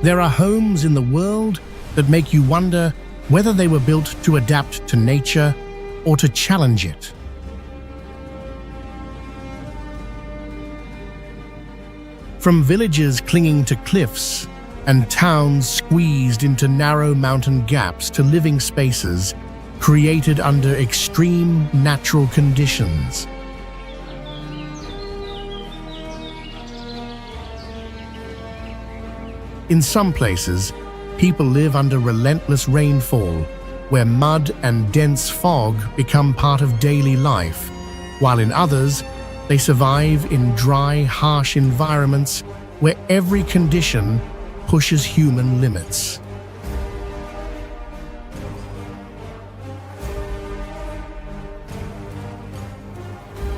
There are homes in the world that make you wonder whether they were built to adapt to nature or to challenge it. From villages clinging to cliffs and towns squeezed into narrow mountain gaps to living spaces created under extreme natural conditions. In some places, people live under relentless rainfall, where mud and dense fog become part of daily life, while in others, they survive in dry, harsh environments where every condition pushes human limits.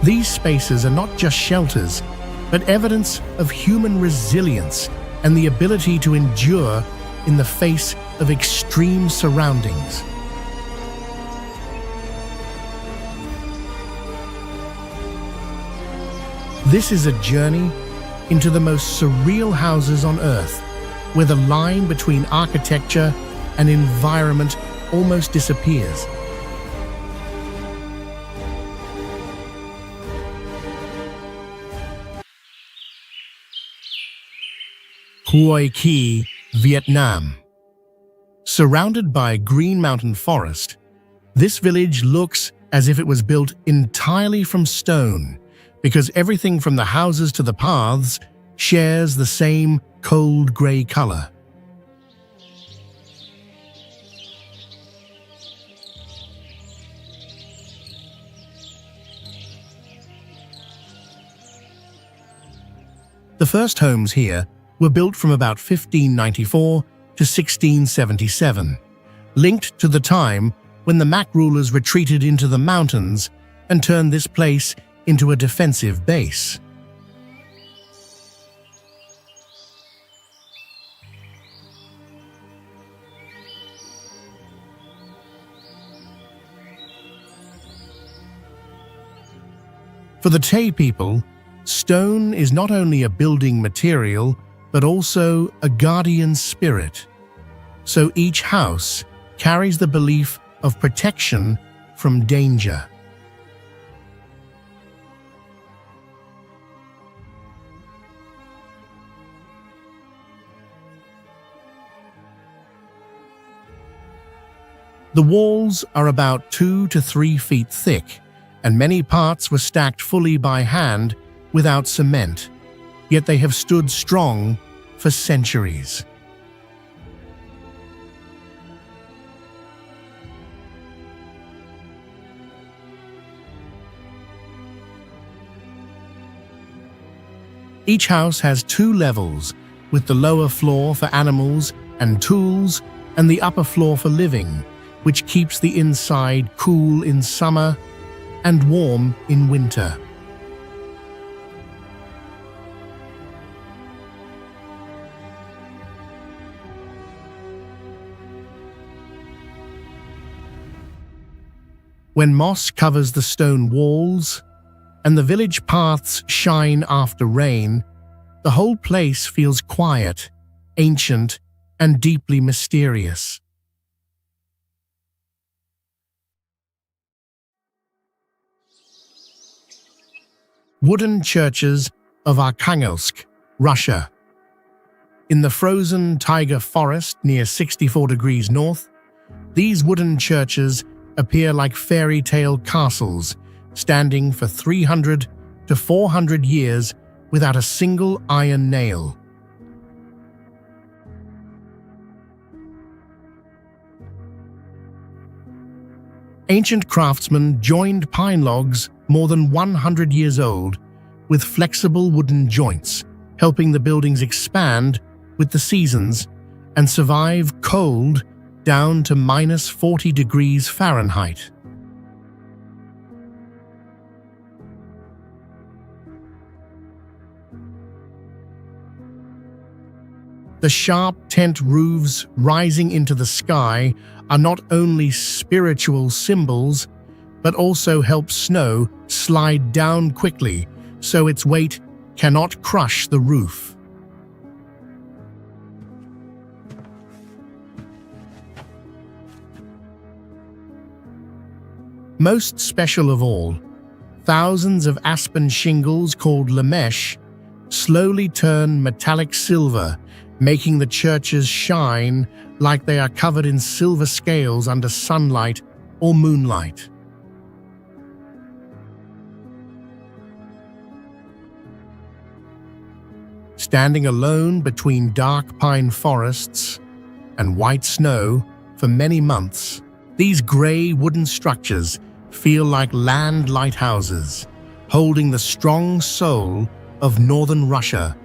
These spaces are not just shelters, but evidence of human resilience and the ability to endure in the face of extreme surroundings. This is a journey into the most surreal houses on Earth, where the line between architecture and environment almost disappears. Hue Ki, Vietnam. Surrounded by green mountain forest, this village looks as if it was built entirely from stone, because everything from the houses to the paths shares the same cold gray color. The first homes here were built from about 1594 to 1677, linked to the time when the Mac rulers retreated into the mountains and turned this place into a defensive base. For the Tay people, stone is not only a building material, but also a guardian spirit. So each house carries the belief of protection from danger. The walls are about 2 to 3 feet thick, and many parts were stacked fully by hand without cement, yet they have stood strong for centuries. Each house has 2 levels, with the lower floor for animals and tools and the upper floor for living, which keeps the inside cool in summer and warm in winter. When moss covers the stone walls and the village paths shine after rain, the whole place feels quiet, ancient, and deeply mysterious. Wooden churches of Arkhangelsk, Russia. In the frozen taiga forest near 64 degrees north, these wooden churches appear like fairy tale castles, standing for 300 to 400 years without a single iron nail. Ancient craftsmen joined pine logs more than 100 years old with flexible wooden joints, helping the buildings expand with the seasons and survive cold down to -40 degrees Fahrenheit. The sharp tent roofs rising into the sky are not only spiritual symbols, but also help snow slide down quickly so its weight cannot crush the roof. Most special of all, thousands of aspen shingles called lamesh slowly turn metallic silver, making the churches shine like they are covered in silver scales under sunlight or moonlight. Standing alone between dark pine forests and white snow for many months, these grey wooden structures feel like land lighthouses, holding the strong soul of northern Russia.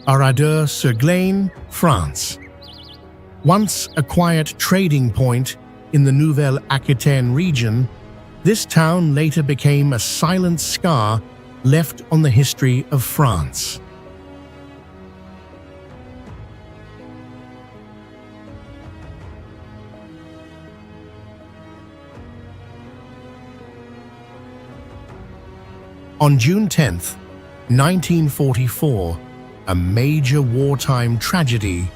Oradour-sur-Glane, France. Once a quiet trading point in the Nouvelle-Aquitaine region, this town later became a silent scar left on the history of France. On June 10, 1944, a major wartime tragedy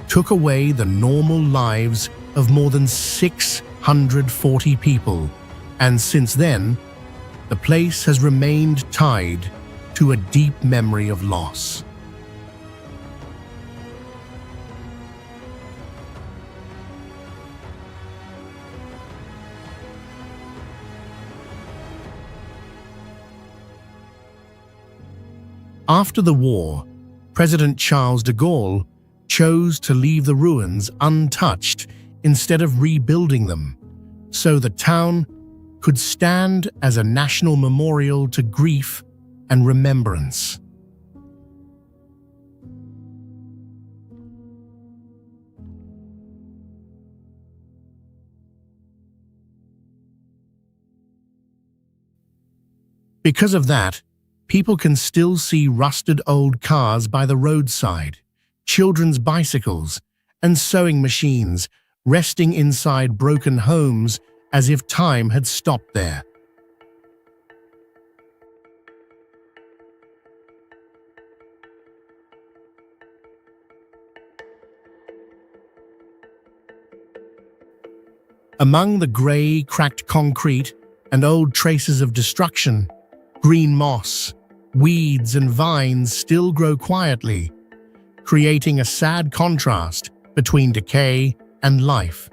took away the normal lives of more than 640 people, and since then, the place has remained tied to a deep memory of loss. After the war, President Charles de Gaulle chose to leave the ruins untouched instead of rebuilding them, so the town could stand as a national memorial to grief and remembrance. Because of that, people can still see rusted old cars by the roadside, children's bicycles, and sewing machines resting inside broken homes as if time had stopped there. Among the grey, cracked concrete and old traces of destruction, green moss, weeds and vines still grow quietly, creating a sad contrast between decay and life.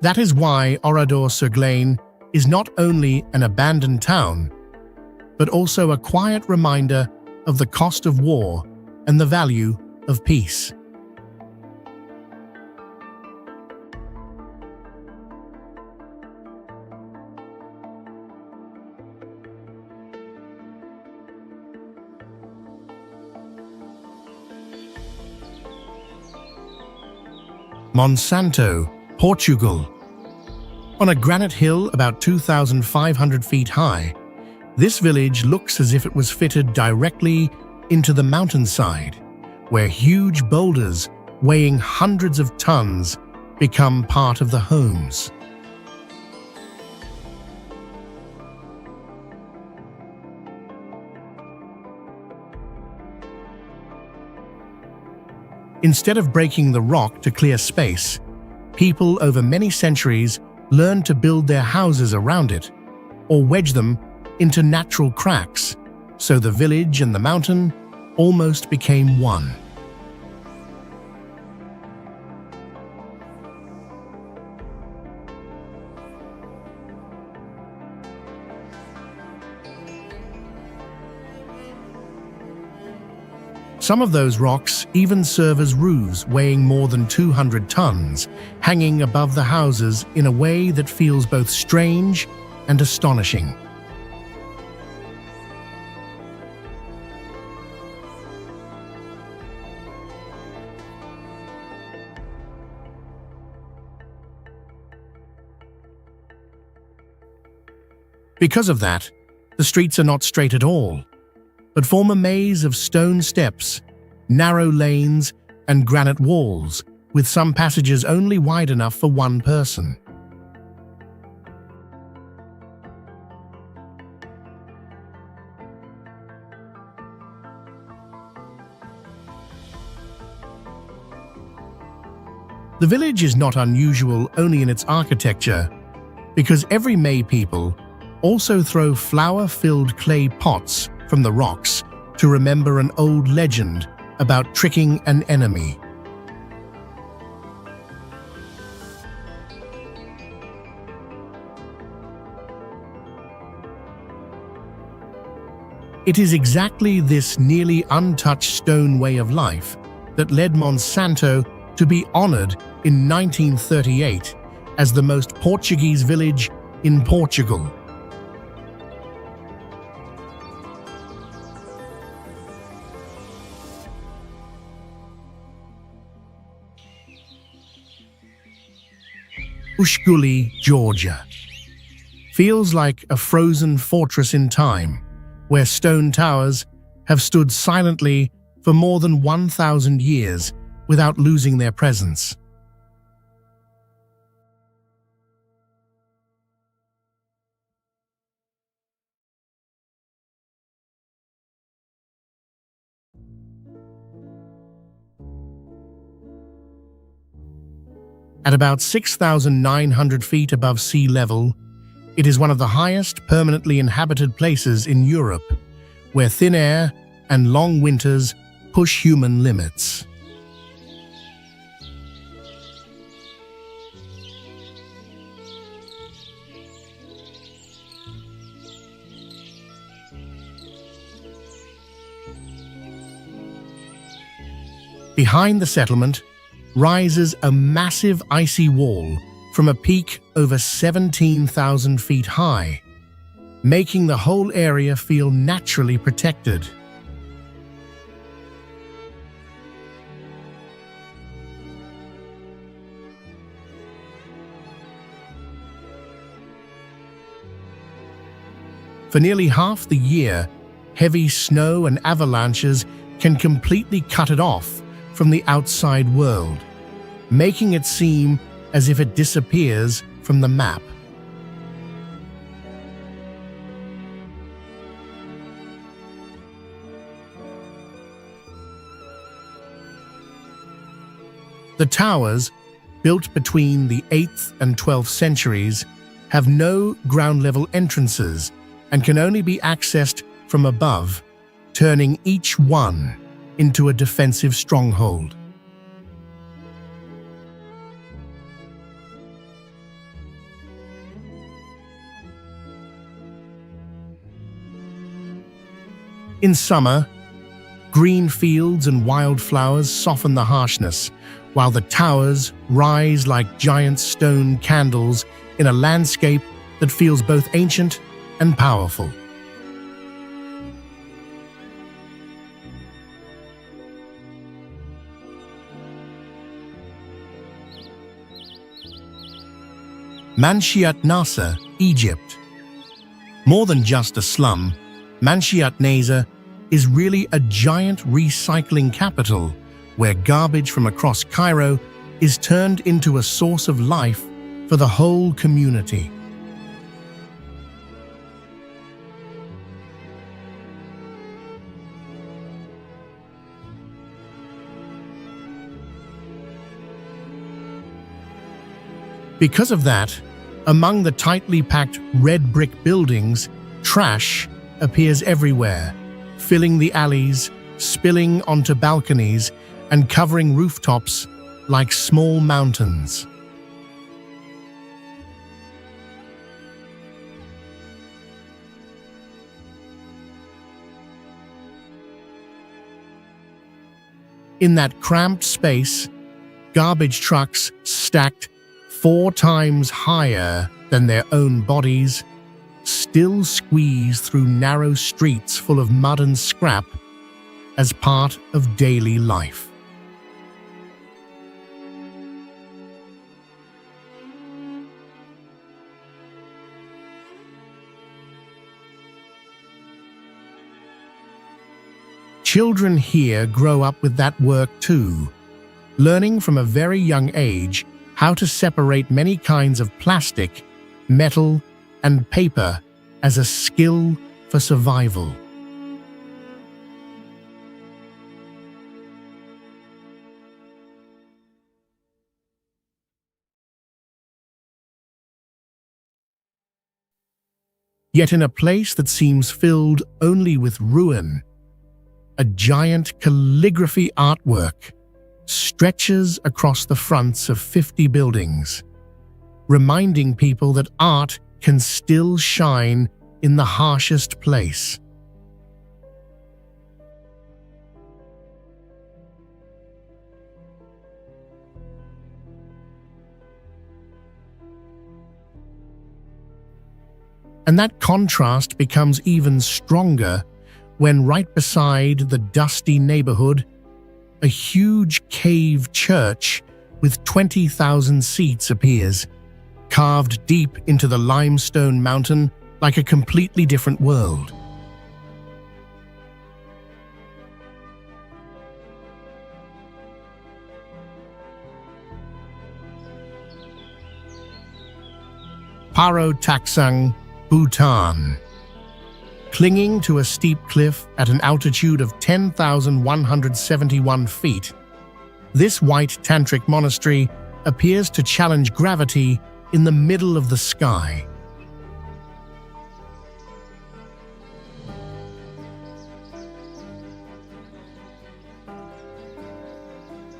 That is why Oradour-sur-Glane is not only an abandoned town, but also a quiet reminder of the cost of war and the value of peace. Monsanto, Portugal. On a granite hill about 2,500 feet high, this village looks as if it was fitted directly into the mountainside, where huge boulders weighing hundreds of tons become part of the homes. Instead of breaking the rock to clear space, people over many centuries learned to build their houses around it, or wedge them into natural cracks, so the village and the mountain almost became one. Some of those rocks even serve as roofs weighing more than 200 tons, hanging above the houses in a way that feels both strange and astonishing. Because of that, the streets are not straight at all, but form a maze of stone steps, narrow lanes, and granite walls, with some passages only wide enough for one person. The village is not unusual only in its architecture, because every May people also throw flour-filled clay pots from the rocks to remember an old legend about tricking an enemy. It is exactly this nearly untouched stone way of life that led Monsanto to be honored in 1938 as the most Portuguese village in Portugal. Ushguli, Georgia. Feels like a frozen fortress in time, where stone towers have stood silently for more than 1,000 years without losing their presence. At about 6,900 feet above sea level, it is one of the highest permanently inhabited places in Europe, where thin air and long winters push human limits. Behind the settlement rises a massive icy wall from a peak over 17,000 feet high, making the whole area feel naturally protected. For nearly half the year, heavy snow and avalanches can completely cut it off from the outside world, making it seem as if it disappears from the map. The towers, built between the 8th and 12th centuries, have no ground-level entrances and can only be accessed from above, turning each one into a defensive stronghold. In summer, green fields and wildflowers soften the harshness, while the towers rise like giant stone candles in a landscape that feels both ancient and powerful. Manshiyat Nasa, Egypt. More than just a slum, Manshiyat Nasa is really a giant recycling capital where garbage from across Cairo is turned into a source of life for the whole community. Because of that, among the tightly packed red brick buildings, trash appears everywhere, filling the alleys, spilling onto balconies, and covering rooftops like small mountains. In that cramped space, garbage trucks stacked 4 times higher than their own bodies still squeeze through narrow streets full of mud and scrap as part of daily life. Children here grow up with that work too, learning from a very young age how to separate many kinds of plastic, metal, and paper as a skill for survival. Yet in a place that seems filled only with ruin, a giant calligraphy artwork stretches across the fronts of 50 buildings, reminding people that art can still shine in the harshest place. And that contrast becomes even stronger when right beside the dusty neighborhood, a huge cave church with 20,000 seats appears, carved deep into the limestone mountain like a completely different world. Paro Taksang, Bhutan. Clinging to a steep cliff at an altitude of 10,171 feet, this white tantric monastery appears to challenge gravity in the middle of the sky.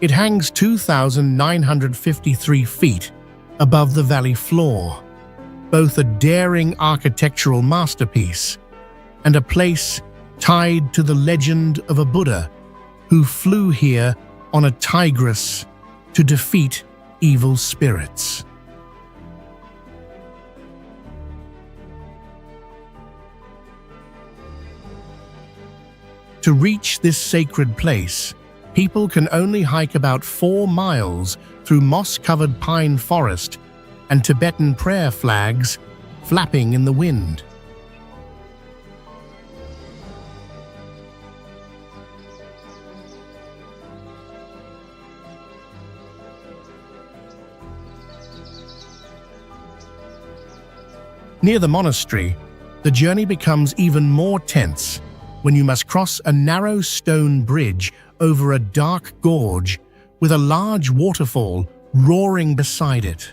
It hangs 2,953 feet above the valley floor, both a daring architectural masterpiece and a place tied to the legend of a Buddha who flew here on a tigress to defeat evil spirits. To reach this sacred place, people can only hike about 4 miles through moss-covered pine forest and Tibetan prayer flags flapping in the wind. Near the monastery, the journey becomes even more tense when you must cross a narrow stone bridge over a dark gorge with a large waterfall roaring beside it.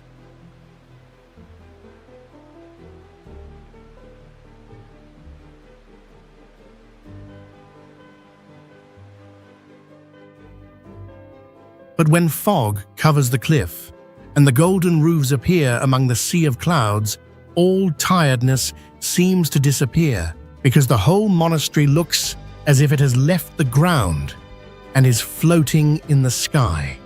But when fog covers the cliff and the golden roofs appear among the sea of clouds, all tiredness seems to disappear because the whole monastery looks as if it has left the ground and is floating in the sky.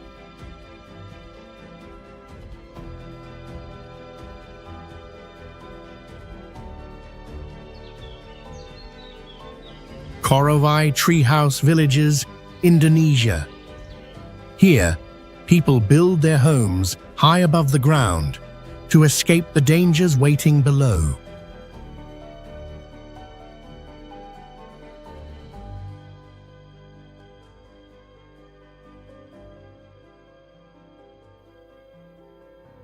Korowai Treehouse Villages, Indonesia. Here, people build their homes high above the ground to escape the dangers waiting below.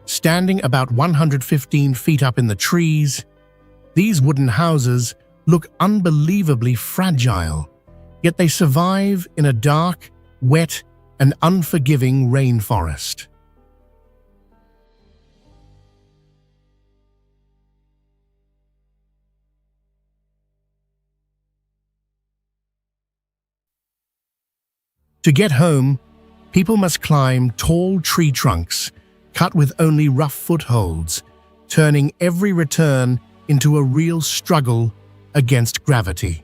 Standing about 115 feet up in the trees, these wooden houses look unbelievably fragile, yet they survive in a dark, wet, and unforgiving rainforest. To get home, people must climb tall tree trunks cut with only rough footholds, turning every return into a real struggle against gravity.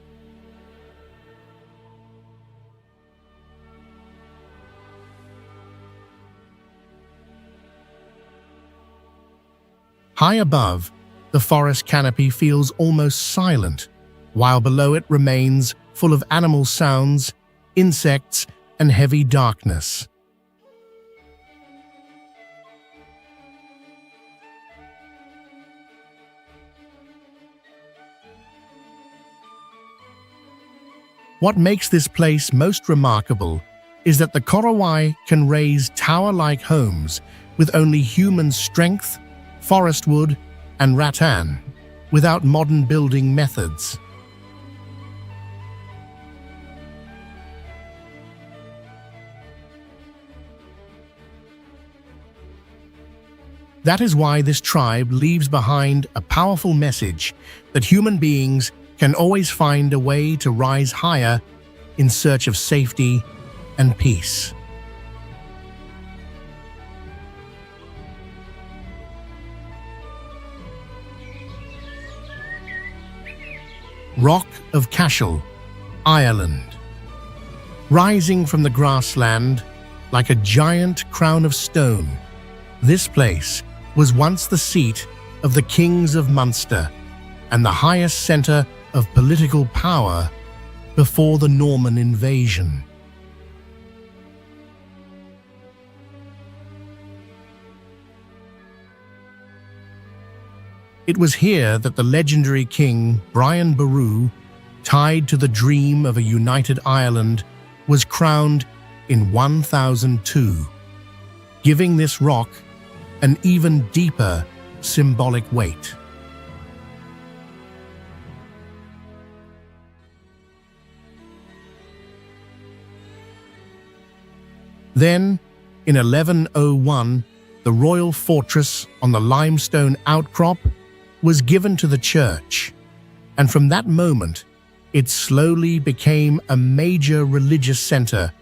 High above, the forest canopy feels almost silent, while below it remains full of animal sounds, insects, and heavy darkness. What makes this place most remarkable is that the Korowai can raise tower-like homes with only human strength, forest wood, and rattan, without modern building methods. That is why this tribe leaves behind a powerful message that human beings can always find a way to rise higher in search of safety and peace. Rock of Cashel, Ireland. Rising from the grassland like a giant crown of stone, this place was once the seat of the kings of Munster and the highest centre of political power before the Norman invasion. It was here that the legendary king Brian Boru, tied to the dream of a united Ireland, was crowned in 1002, giving this rock an even deeper symbolic weight. Then, in 1101, the royal fortress on the limestone outcrop was given to the church, and from that moment, it slowly became a major religious center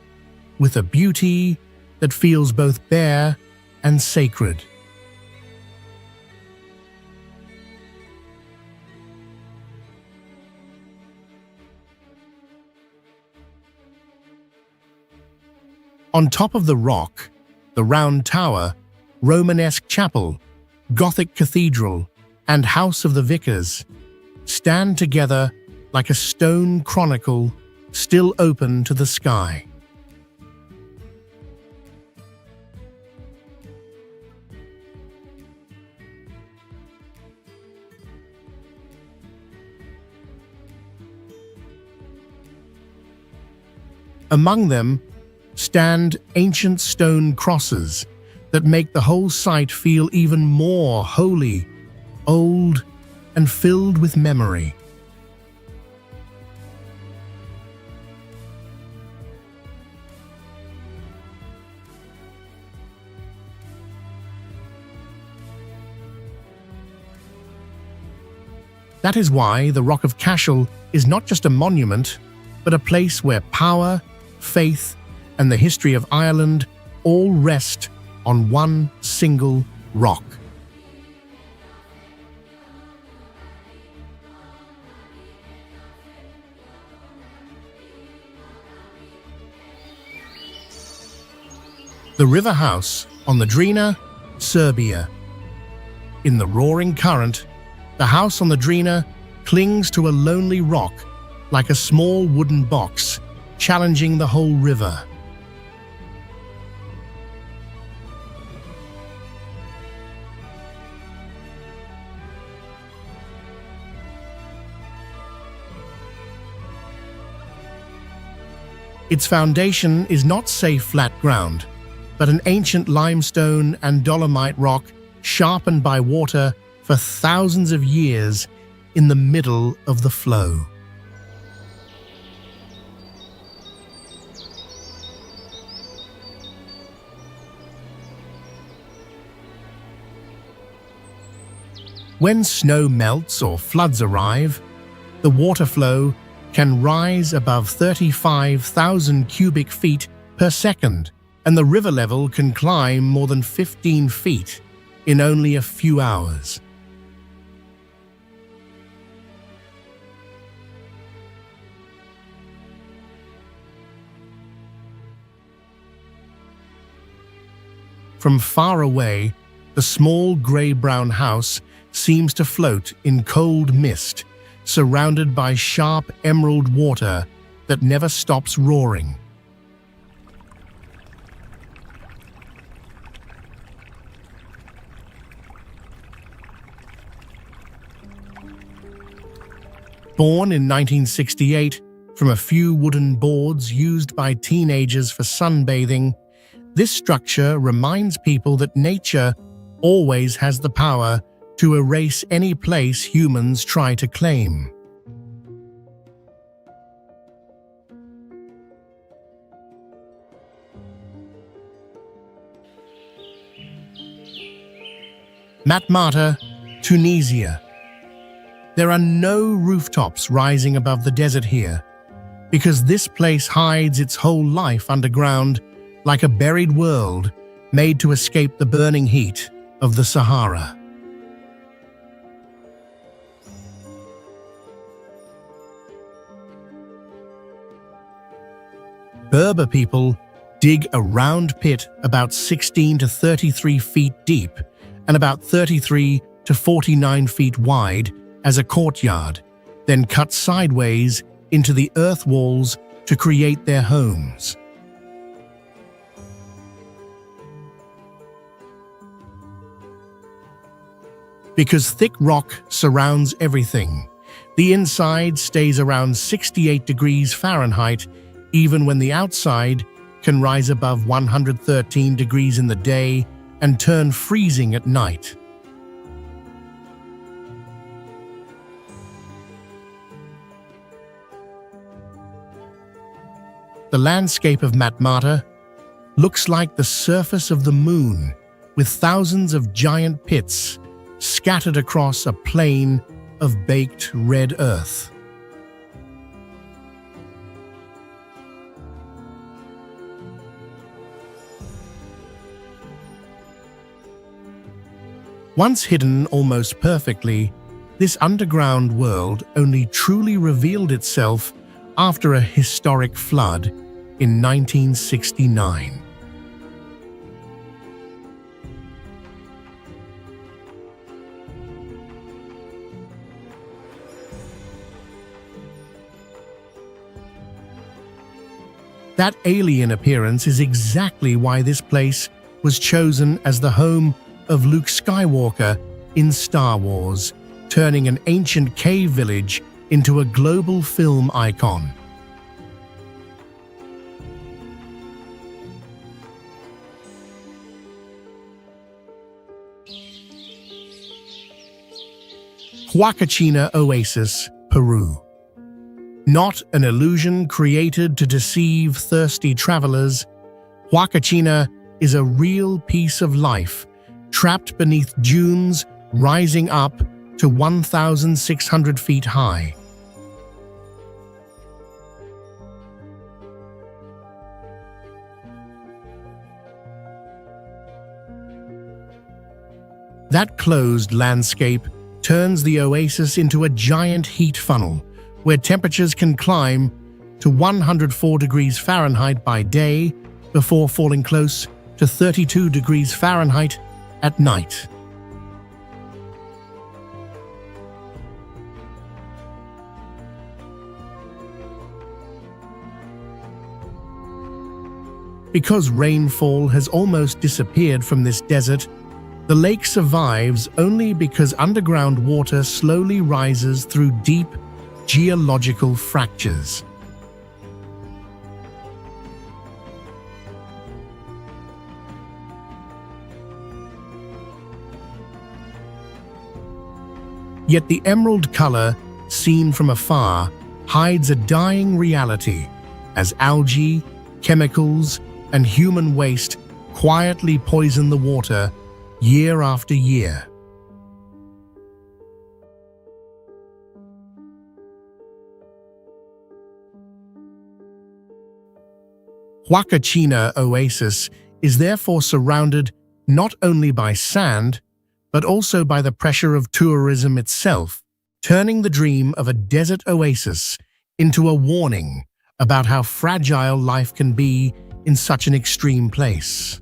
with a beauty that feels both bare and sacred. On top of the rock, the round tower, Romanesque chapel, Gothic cathedral, and House of the Vicars stand together like a stone chronicle still open to the sky. Among them stand ancient stone crosses that make the whole site feel even more holy, old, and filled with memory. That is why the Rock of Cashel is not just a monument, but a place where power, faith, and the history of Ireland all rest on one single rock. The river house on the Drina, Serbia. In the roaring current, the house on the Drina clings to a lonely rock like a small wooden box, challenging the whole river. Its foundation is not safe flat ground, but an ancient limestone and dolomite rock sharpened by water for thousands of years in the middle of the flow. When snow melts or floods arrive, the water flow can rise above 35,000 cubic feet per second, and the river level can climb more than 15 feet in only a few hours. From far away, the small grey-brown house seems to float in cold mist, surrounded by sharp emerald water that never stops roaring. Born in 1968 from a few wooden boards used by teenagers for sunbathing, this structure reminds people that nature always has the power to erase any place humans try to claim. Matmata, Tunisia. There are no rooftops rising above the desert here, because this place hides its whole life underground like a buried world made to escape the burning heat of the Sahara. Berber people dig a round pit about 16 to 33 feet deep and about 33 to 49 feet wide as a courtyard, then cut sideways into the earth walls to create their homes. Because thick rock surrounds everything, the inside stays around 68 degrees Fahrenheit, even when the outside can rise above 113 degrees in the day and turn freezing at night. The landscape of Matmata looks like the surface of the moon, with thousands of giant pits scattered across a plain of baked red earth. Once hidden almost perfectly, this underground world only truly revealed itself after a historic flood in 1969. That alien appearance is exactly why this place was chosen as the home of Luke Skywalker in Star Wars, turning an ancient cave village into a global film icon. Huacachina Oasis, Peru. Not an illusion created to deceive thirsty travelers, Huacachina is a real piece of life, trapped beneath dunes rising up to 1,600 feet high. That closed landscape turns the oasis into a giant heat funnel, where temperatures can climb to 104 degrees Fahrenheit by day before falling close to 32 degrees Fahrenheit at night. Because rainfall has almost disappeared from this desert, the lake survives only because underground water slowly rises through deep geological fractures. Yet the emerald color, seen from afar, hides a dying reality as algae, chemicals, and human waste quietly poison the water year after year. Huacachina Oasis is therefore surrounded not only by sand, but also by the pressure of tourism itself, turning the dream of a desert oasis into a warning about how fragile life can be in such an extreme place.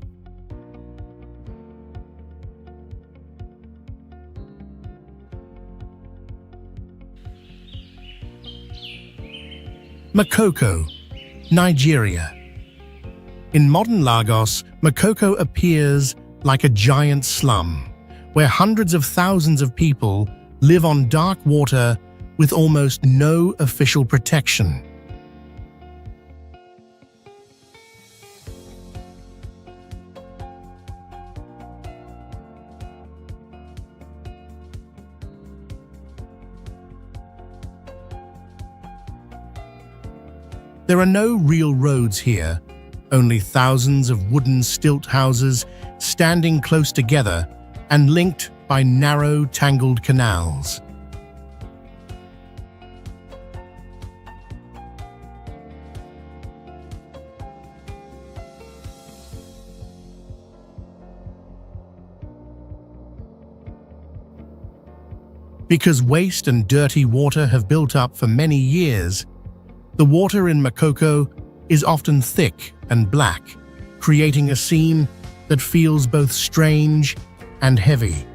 Makoko, Nigeria. In modern Lagos, Makoko appears like a giant slum, where hundreds of thousands of people live on dark water with almost no official protection. There are no real roads here, only thousands of wooden stilt houses standing close together and linked by narrow, tangled canals. Because waste and dirty water have built up for many years, the water in Makoko is often thick and black, creating a scene that feels both strange and heavy.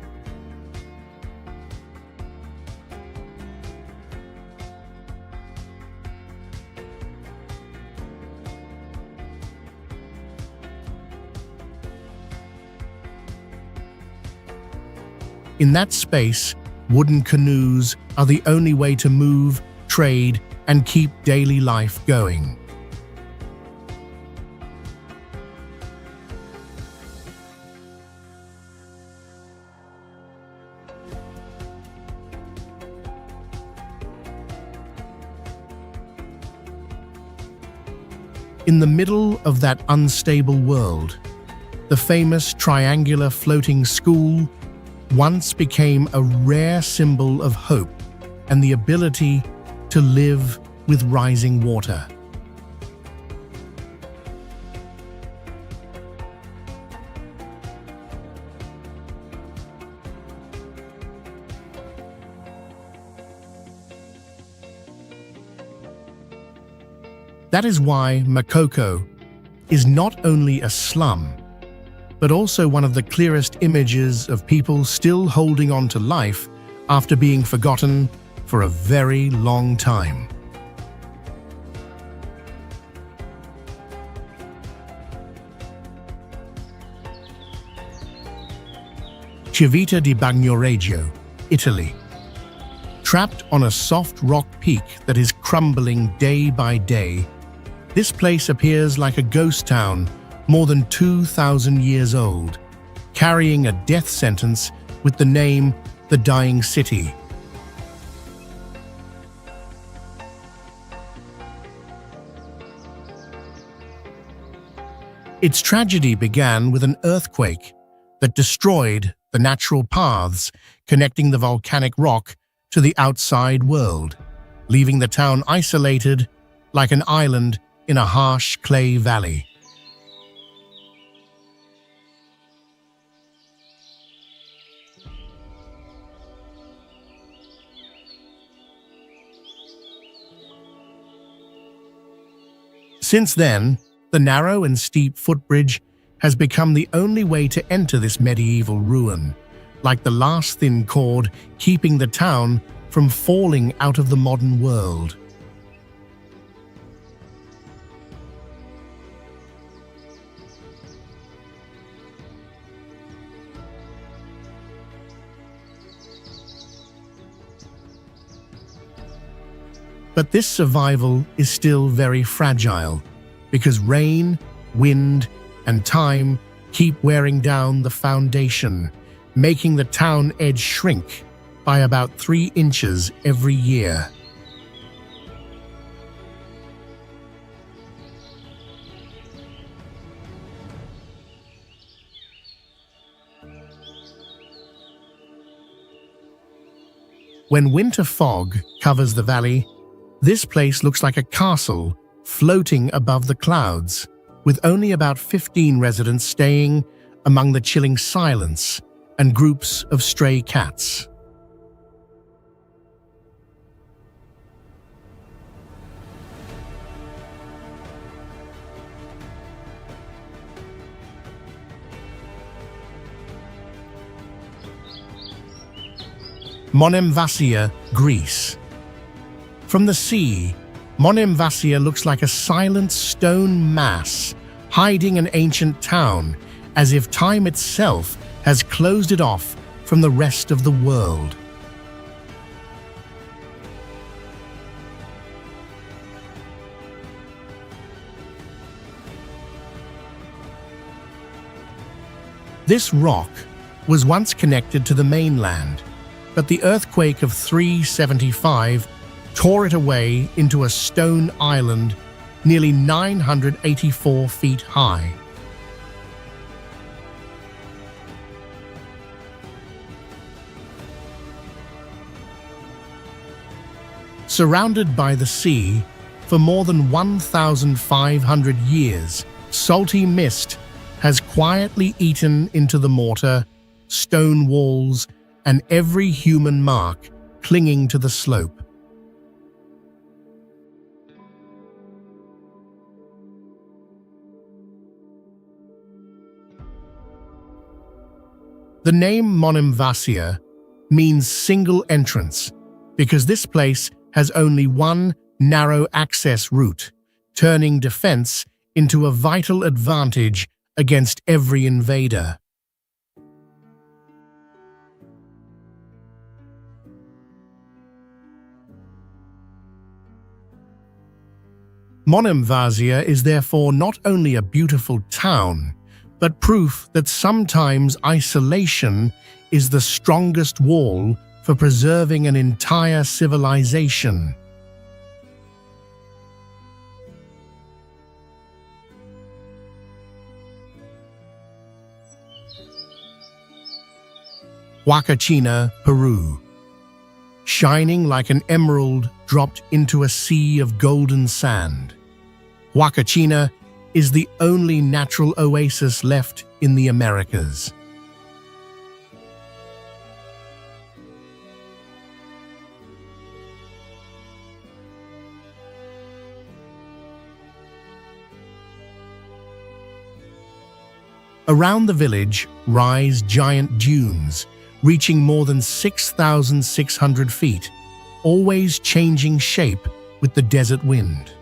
In that space, wooden canoes are the only way to move, trade, and keep daily life going. In the middle of that unstable world, the famous triangular floating school once became a rare symbol of hope and the ability to live with rising water. That is why Makoko is not only a slum, but also one of the clearest images of people still holding on to life after being forgotten for a very long time. Civita di Bagnoregio, Italy. Trapped on a soft rock peak that is crumbling day by day, this place appears like a ghost town more than 2,000 years old, carrying a death sentence with the name The Dying City. Its tragedy began with an earthquake that destroyed the natural paths connecting the volcanic rock to the outside world, leaving the town isolated like an island in a harsh clay valley. Since then, the narrow and steep footbridge has become the only way to enter this medieval ruin, like the last thin cord keeping the town from falling out of the modern world. But this survival is still very fragile because rain, wind, and time keep wearing down the foundation, making the town edge shrink by about 3 inches every year. When winter fog covers the valley, this place looks like a castle floating above the clouds, with only about 15 residents staying among the chilling silence and groups of stray cats. Monemvasia, Greece. From the sea, Monemvasia looks like a silent stone mass hiding an ancient town, as if time itself has closed it off from the rest of the world. This rock was once connected to the mainland, but the earthquake of 375 tore it away into a stone island nearly 984 feet high. Surrounded by the sea for more than 1,500 years, salty mist has quietly eaten into the mortar, stone walls, and every human mark clinging to the slope. The name Monemvasia means single entrance because this place has only one narrow access route, turning defense into a vital advantage against every invader. Monemvasia is therefore not only a beautiful town, but proof that sometimes isolation is the strongest wall for preserving an entire civilization. Huacachina, Peru. Shining like an emerald dropped into a sea of golden sand. Huacachina is the only natural oasis left in the Americas. Around the village rise giant dunes, reaching more than 6,600 feet, always changing shape with the desert wind.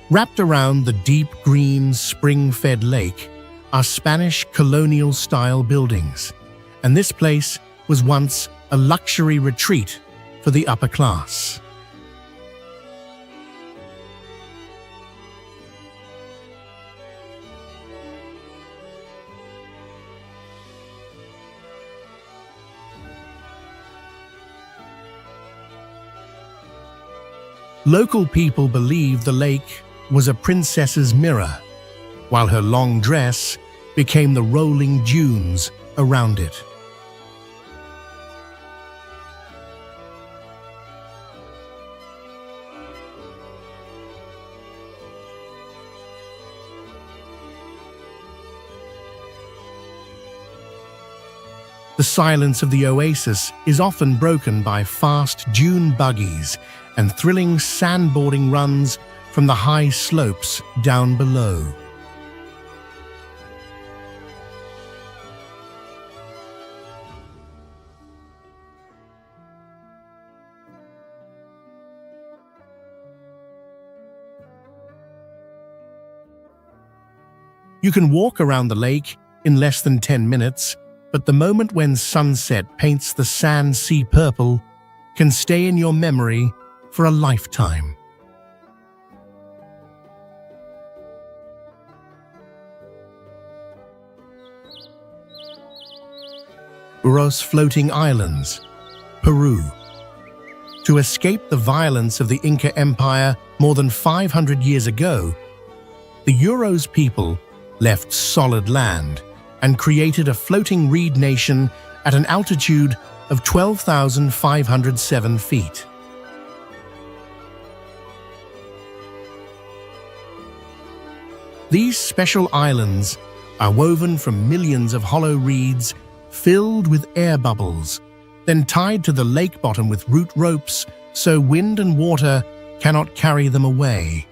Wrapped around the deep green spring-fed lake are Spanish colonial-style buildings, and this place was once a luxury retreat for the upper class. Local people believe the lake was a princess's mirror, while her long dress became the rolling dunes around it. The silence of the oasis is often broken by fast dune buggies and thrilling sandboarding runs from the high slopes down below. You can walk around the lake in less than 10 minutes, but the moment when sunset paints the sand sea purple can stay in your memory for a lifetime. Uros Floating Islands, Peru. To escape the violence of the Inca Empire more than 500 years ago, the Uros people left solid land and created a floating reed nation at an altitude of 12,507 feet. These special islands are woven from millions of hollow reeds filled with air bubbles, then tied to the lake bottom with root ropes so wind and water cannot carry them away.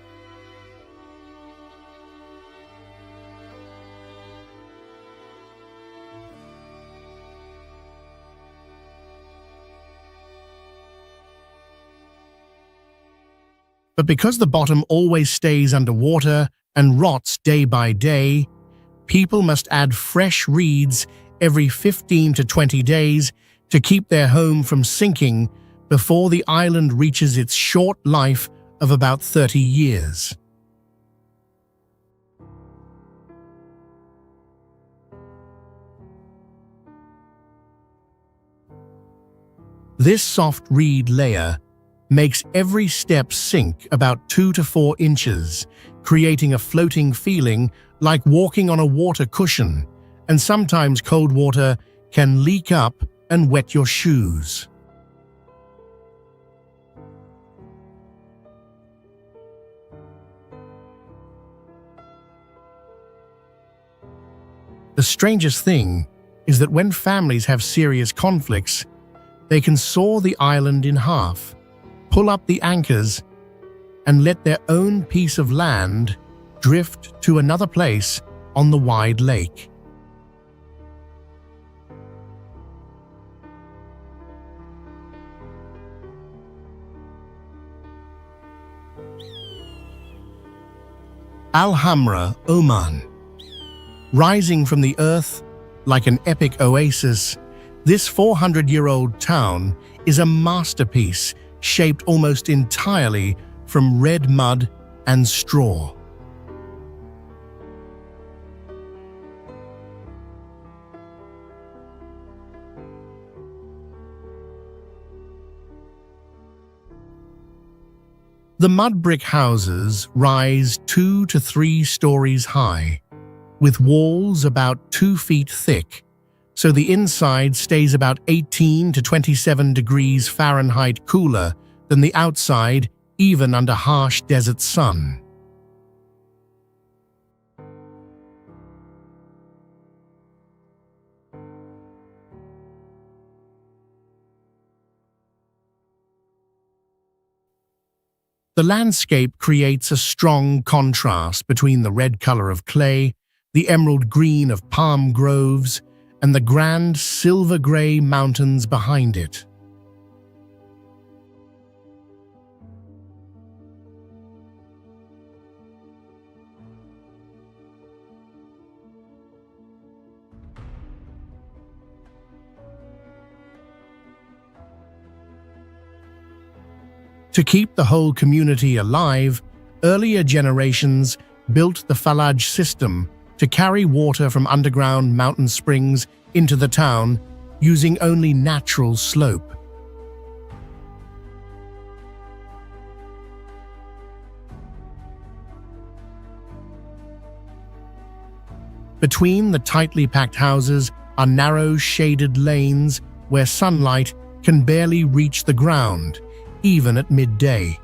But because the bottom always stays underwater and rots day by day, people must add fresh reeds every 15 to 20 days to keep their home from sinking before the island reaches its short life of about 30 years. This soft reed layer makes every step sink about 2 to 4 inches, creating a floating feeling like walking on a water cushion, and sometimes cold water can leak up and wet your shoes. The strangest thing is that when families have serious conflicts, they can saw the island in half, pull up the anchors, and let their own piece of land drift to another place on the wide lake. Al-Hamra, Oman. Rising from the earth like an epic oasis, this 400-year-old town is a masterpiece shaped almost entirely from red mud and straw. The mud brick houses rise 2 to 3 stories high, with walls about 2 feet thick, so the inside stays about 18 to 27 degrees Fahrenheit cooler than the outside, even under harsh desert sun. The landscape creates a strong contrast between the red color of clay, the emerald green of palm groves, and the grand silver-gray mountains behind it. To keep the whole community alive, earlier generations built the Falaj system to carry water from underground mountain springs into the town using only natural slope. Between the tightly packed houses are narrow shaded lanes where sunlight can barely reach the ground, even at midday.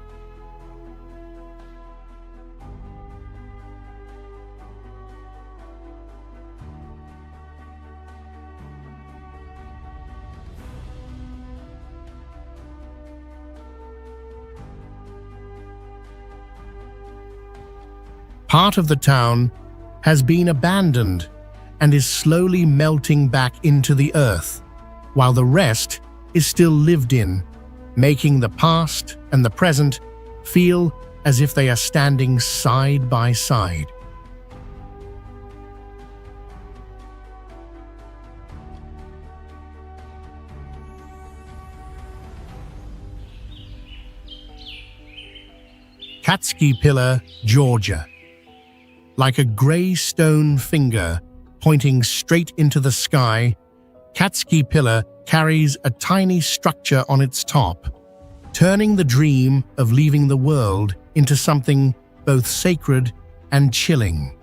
Part of the town has been abandoned and is slowly melting back into the earth, while the rest is still lived in, making the past and the present feel as if they are standing side by side. Catski Pillar, Georgia. Like a grey stone finger pointing straight into the sky, Catski Pillar carries a tiny structure on its top, turning the dream of leaving the world into something both sacred and chilling.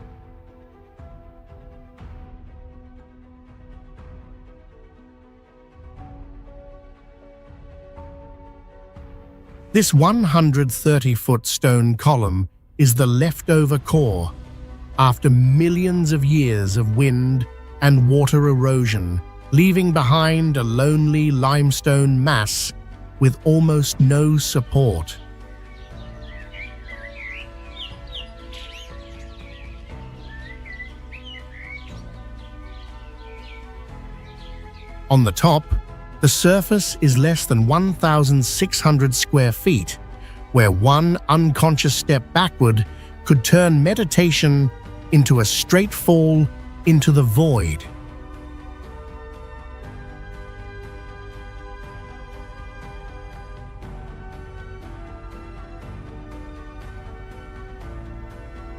This 130-foot stone column is the leftover core after millions of years of wind and water erosion, leaving behind a lonely limestone mass with almost no support. On the top, the surface is less than 1,600 square feet, where one unconscious step backward could turn meditation into a straight fall into the void.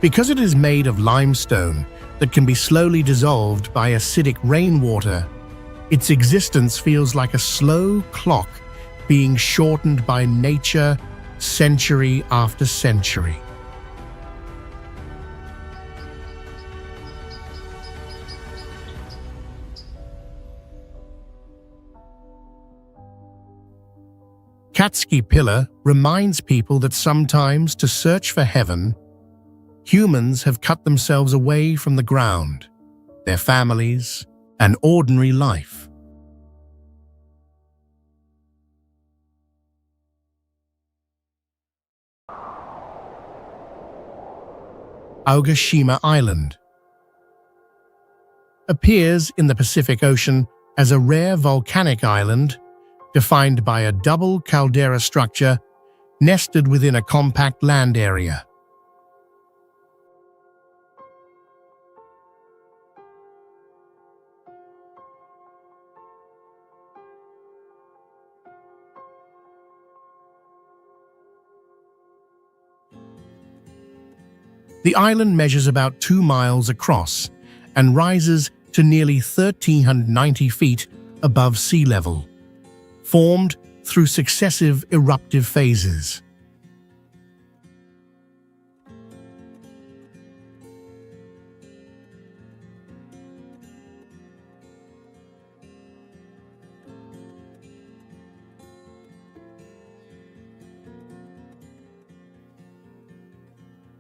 Because it is made of limestone that can be slowly dissolved by acidic rainwater, its existence feels like a slow clock being shortened by nature century after century. Katski Pillar reminds people that sometimes, to search for heaven, humans have cut themselves away from the ground, their families, and ordinary life. Aogashima Island appears in the Pacific Ocean as a rare volcanic island defined by a double caldera structure nested within a compact land area. The island measures about 2 miles across and rises to nearly 1,390 feet above sea level, formed through successive eruptive phases.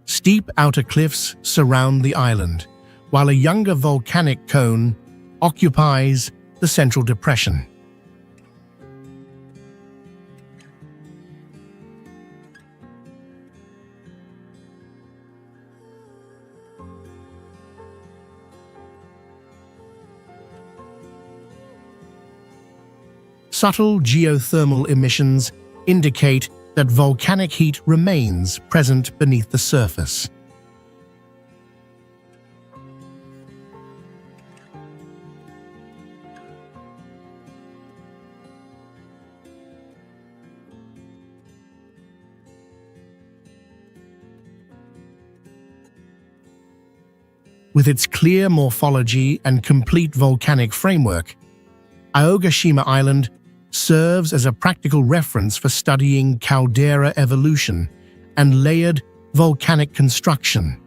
Steep outer cliffs surround the island, while a younger volcanic cone occupies the central depression. Subtle geothermal emissions indicate that volcanic heat remains present beneath the surface. With its clear morphology and complete volcanic framework, Aogashima Island serves as a practical reference for studying caldera evolution and layered volcanic construction.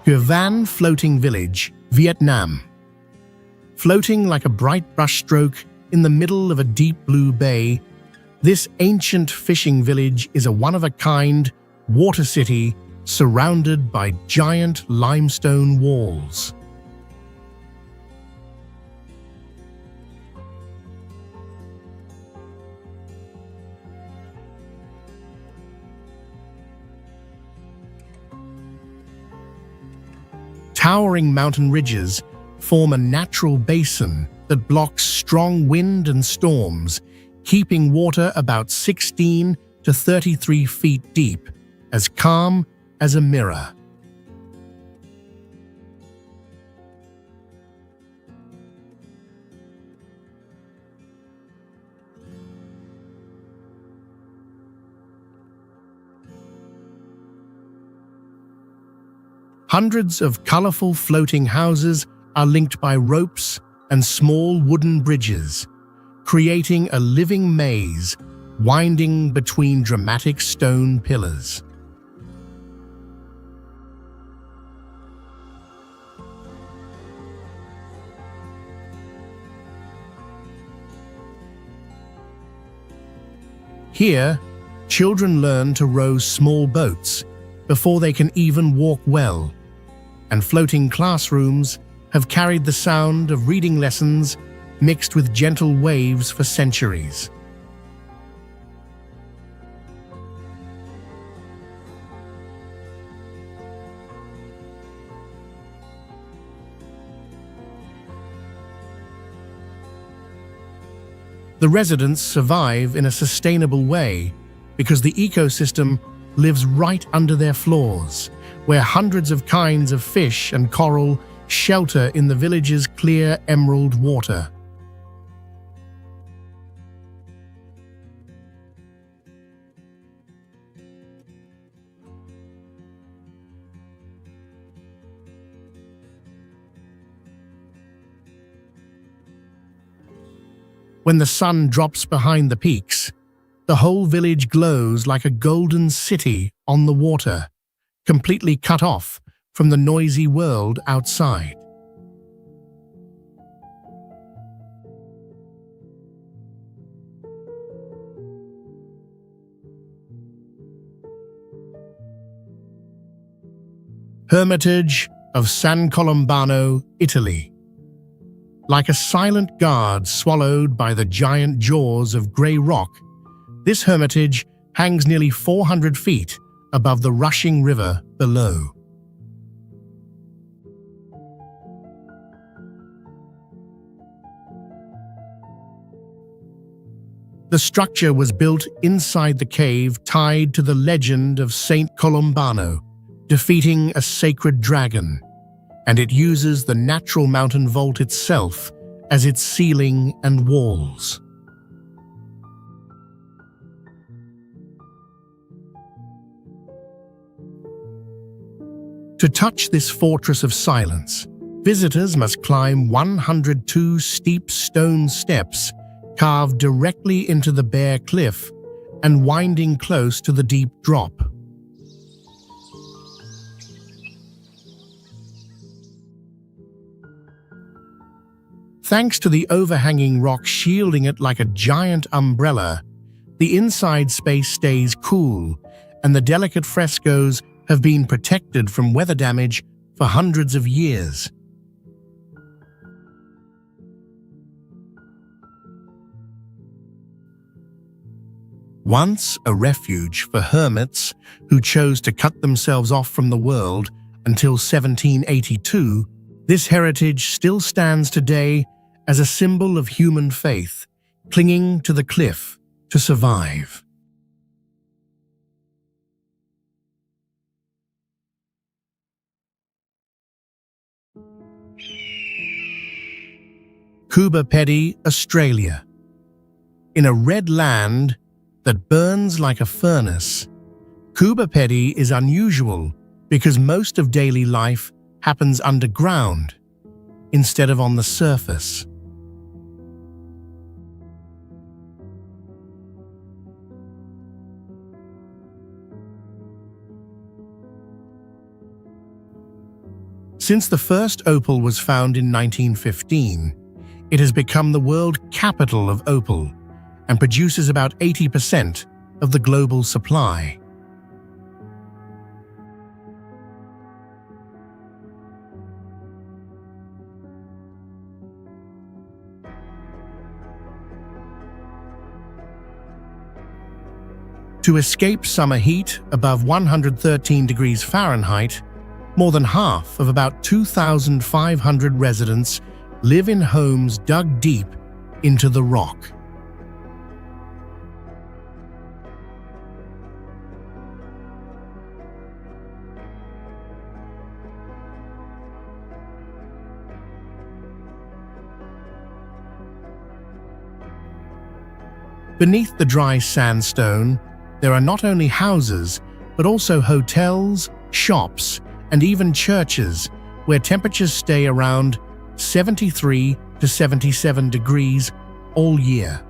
Van Floating Village, Vietnam. Floating like a bright brushstroke in the middle of a deep blue bay, this ancient fishing village is a one-of-a-kind water city surrounded by giant limestone walls. Towering mountain ridges form a natural basin that blocks strong wind and storms, keeping water about 16 to 33 feet deep, as calm as a mirror. Hundreds of colorful floating houses are linked by ropes and small wooden bridges, creating a living maze winding between dramatic stone pillars. Here, children learn to row small boats before they can even walk well, and floating classrooms have carried the sound of reading lessons mixed with gentle waves for centuries. The residents survive in a sustainable way because the ecosystem lives right under their floors, where hundreds of kinds of fish and coral shelter in the village's clear emerald water. When the sun drops behind the peaks, the whole village glows like a golden city on the water, completely cut off from the noisy world outside. Hermitage of San Colombano, Italy. Like a silent guard swallowed by the giant jaws of grey rock, this hermitage hangs nearly 400 feet above the rushing river below. The structure was built inside the cave tied to the legend of Saint Colombano, defeating a sacred dragon, and it uses the natural mountain vault itself as its ceiling and walls. To touch this fortress of silence, visitors must climb 102 steep stone steps carved directly into the bare cliff and winding close to the deep drop. Thanks to the overhanging rock shielding it like a giant umbrella, the inside space stays cool, and the delicate frescoes have been protected from weather damage for hundreds of years. Once a refuge for hermits who chose to cut themselves off from the world until 1782, this heritage still stands today as a symbol of human faith, clinging to the cliff to survive. Coober Pedy, Australia. In a red land that burns like a furnace, Coober Pedy is unusual because most of daily life happens underground instead of on the surface. Since the first opal was found in 1915, it has become the world capital of opal and produces about 80% of the global supply. To escape summer heat above 113 degrees Fahrenheit, more than half of about 2,500 residents live in homes dug deep into the rock. Beneath the dry sandstone, there are not only houses, but also hotels, shops, and even churches where temperatures stay around 73 to 77 degrees all year.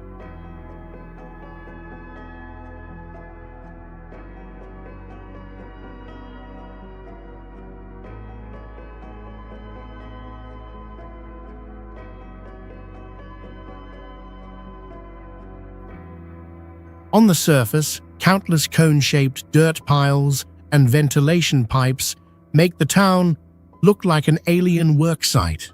On the surface, countless cone-shaped dirt piles and ventilation pipes make the town look like an alien worksite.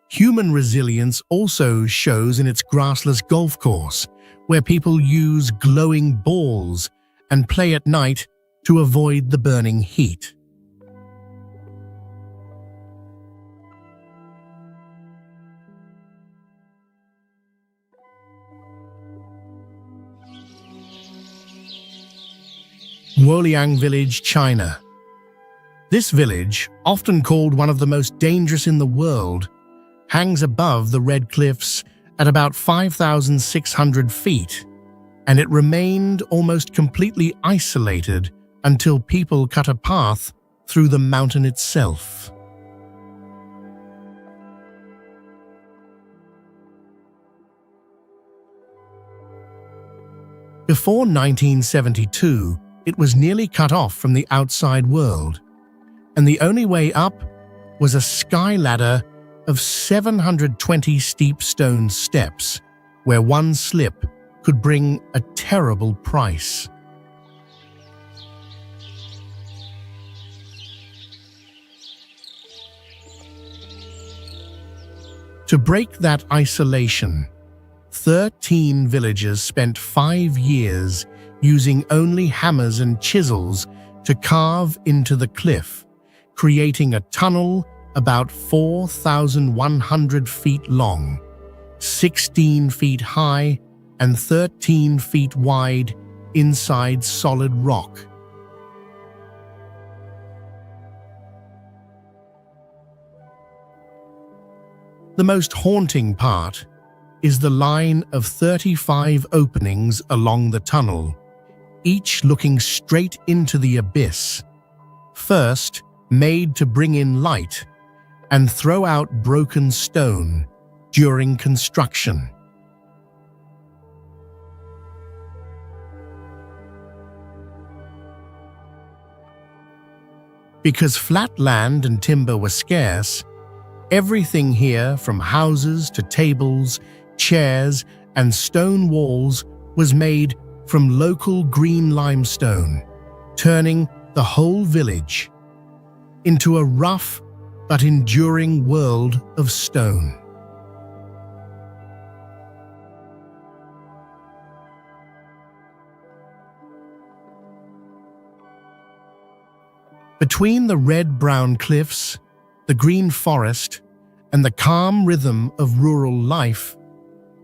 Human resilience also shows in its grassless golf course, where people use glowing balls and play at night to avoid the burning heat. Luoliang Village, China. This village, often called one of the most dangerous in the world, hangs above the red cliffs at about 5,600 feet, and it remained almost completely isolated until people cut a path through the mountain itself. Before 1972, it was nearly cut off from the outside world, and the only way up was a sky ladder of 720 steep stone steps, where one slip could bring a terrible price. To break that isolation, 13 villagers spent 5 years using only hammers and chisels to carve into the cliff, creating a tunnel about 4,100 feet long, 16 feet high, and 13 feet wide inside solid rock. The most haunting part is the line of 35 openings along the tunnel, each looking straight into the abyss, first made to bring in light and throw out broken stone during construction. Because flat land and timber were scarce, everything here, from houses to tables, chairs, and stone walls, was made from local green limestone, turning the whole village into a rough but enduring world of stone. Between the red-brown cliffs, the green forest, and the calm rhythm of rural life,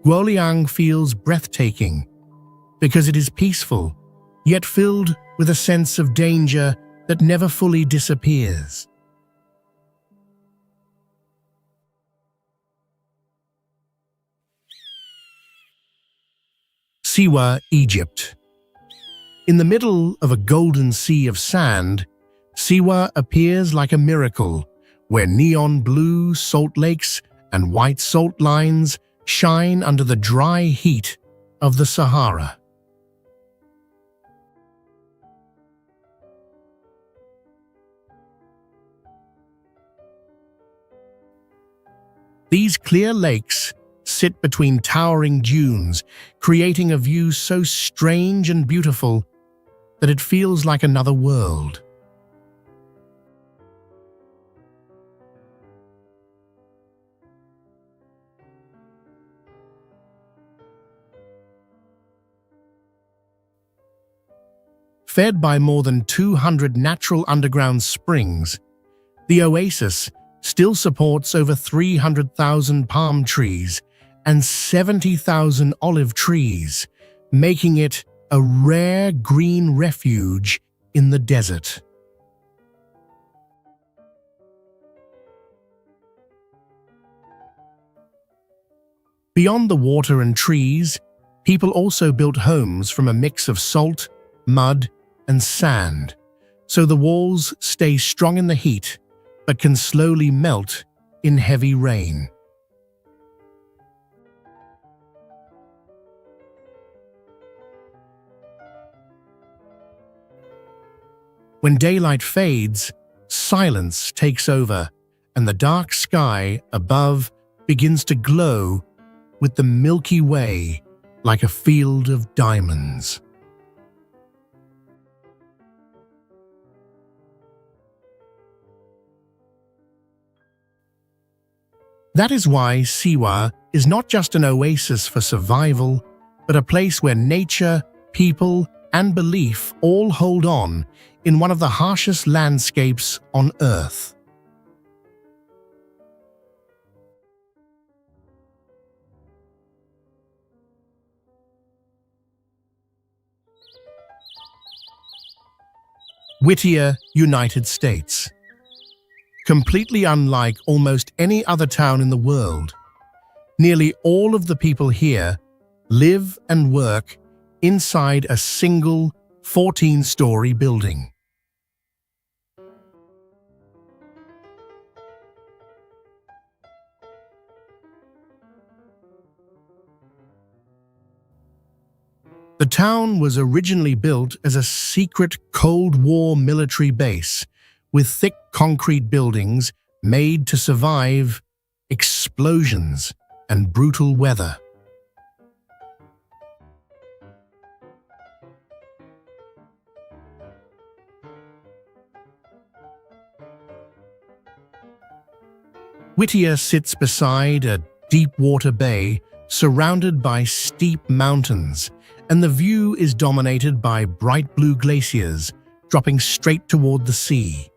Guoliang feels breathtaking because it is peaceful, yet filled with a sense of danger that never fully disappears. Siwa, Egypt. In the middle of a golden sea of sand, Siwa appears like a miracle, where neon blue salt lakes and white salt lines shine under the dry heat of the Sahara. These clear lakes sit between towering dunes, creating a view so strange and beautiful that it feels like another world. Fed by more than 200 natural underground springs, the oasis still supports over 300,000 palm trees and 70,000 olive trees, making it a rare green refuge in the desert. Beyond the water and trees, people also built homes from a mix of salt, mud, and sand, so the walls stay strong in the heat but can slowly melt in heavy rain. When daylight fades, silence takes over, and the dark sky above begins to glow with the Milky Way like a field of diamonds. That is why Siwa is not just an oasis for survival, but a place where nature, people, and belief all hold on in one of the harshest landscapes on Earth. Whittier, United States. Completely unlike almost any other town in the world, Nearly all of the people here live and work inside a single 14-story building. The town was originally built as a secret Cold War military base with thick concrete buildings made to survive explosions and brutal weather. Whittier sits beside a deep water bay surrounded by steep mountains, and the view is dominated by bright blue glaciers dropping straight toward the sea.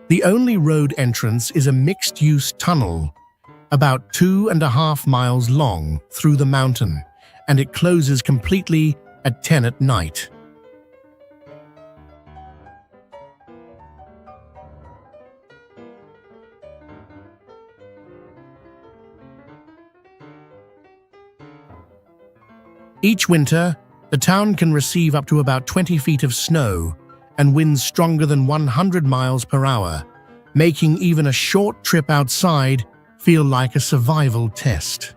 The only road entrance is a mixed-use tunnel about 2.5 miles long through the mountain, and it closes completely at 10 at night. Each winter, the town can receive up to about 20 feet of snow and winds stronger than 100 miles per hour, making even a short trip outside feel like a survival test.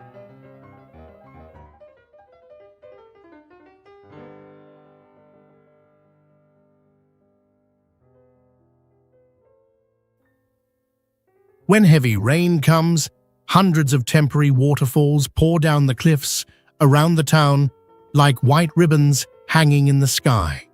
When heavy rain comes, hundreds of temporary waterfalls pour down the cliffs around the town like white ribbons hanging in the sky.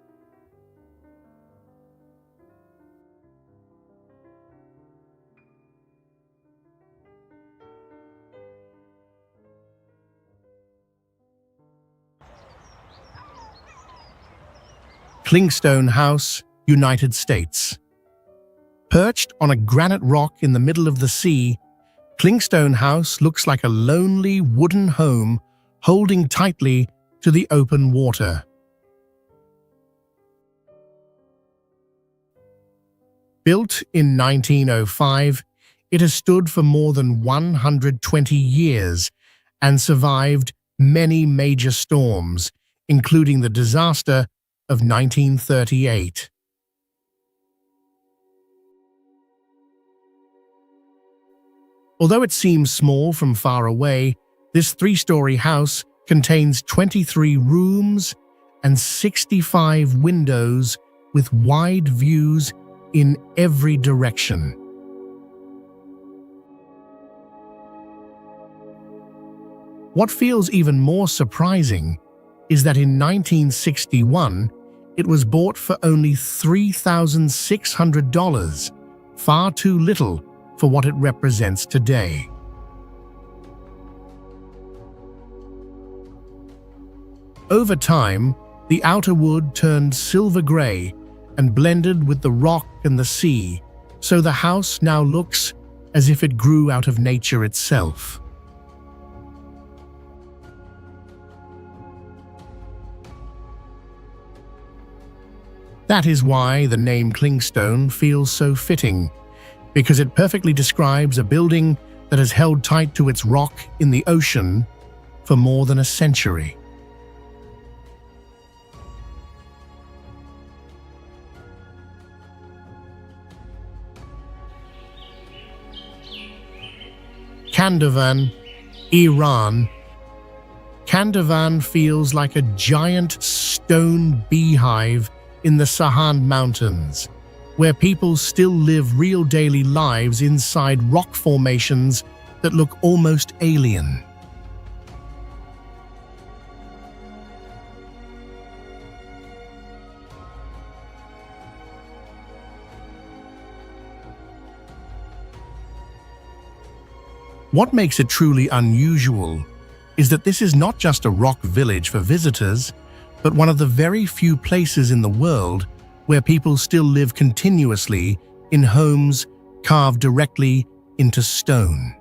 Clingstone House, United States. Perched on a granite rock in the middle of the sea, Clingstone House looks like a lonely wooden home holding tightly to the open water. Built in 1905, it has stood for more than 120 years and survived many major storms, including the disaster of 1938. Although it seems small from far away, this 3-story house contains 23 rooms and 65 windows with wide views in every direction. What feels even more surprising is that in 1961, it was bought for only $3,600, far too little for what it represents today. Over time, the outer wood turned silver gray and blended with the rock and the sea, so the house now looks as if it grew out of nature itself. That is why the name Clingstone feels so fitting, because it perfectly describes a building that has held tight to its rock in the ocean for more than a century. Kandavan, Iran. Kandavan feels like a giant stone beehive in the Sahan Mountains, where people still live real daily lives inside rock formations that look almost alien. What makes it truly unusual is that this is not just a rock village for visitors, but one of the very few places in the world where people still live continuously in homes carved directly into stone.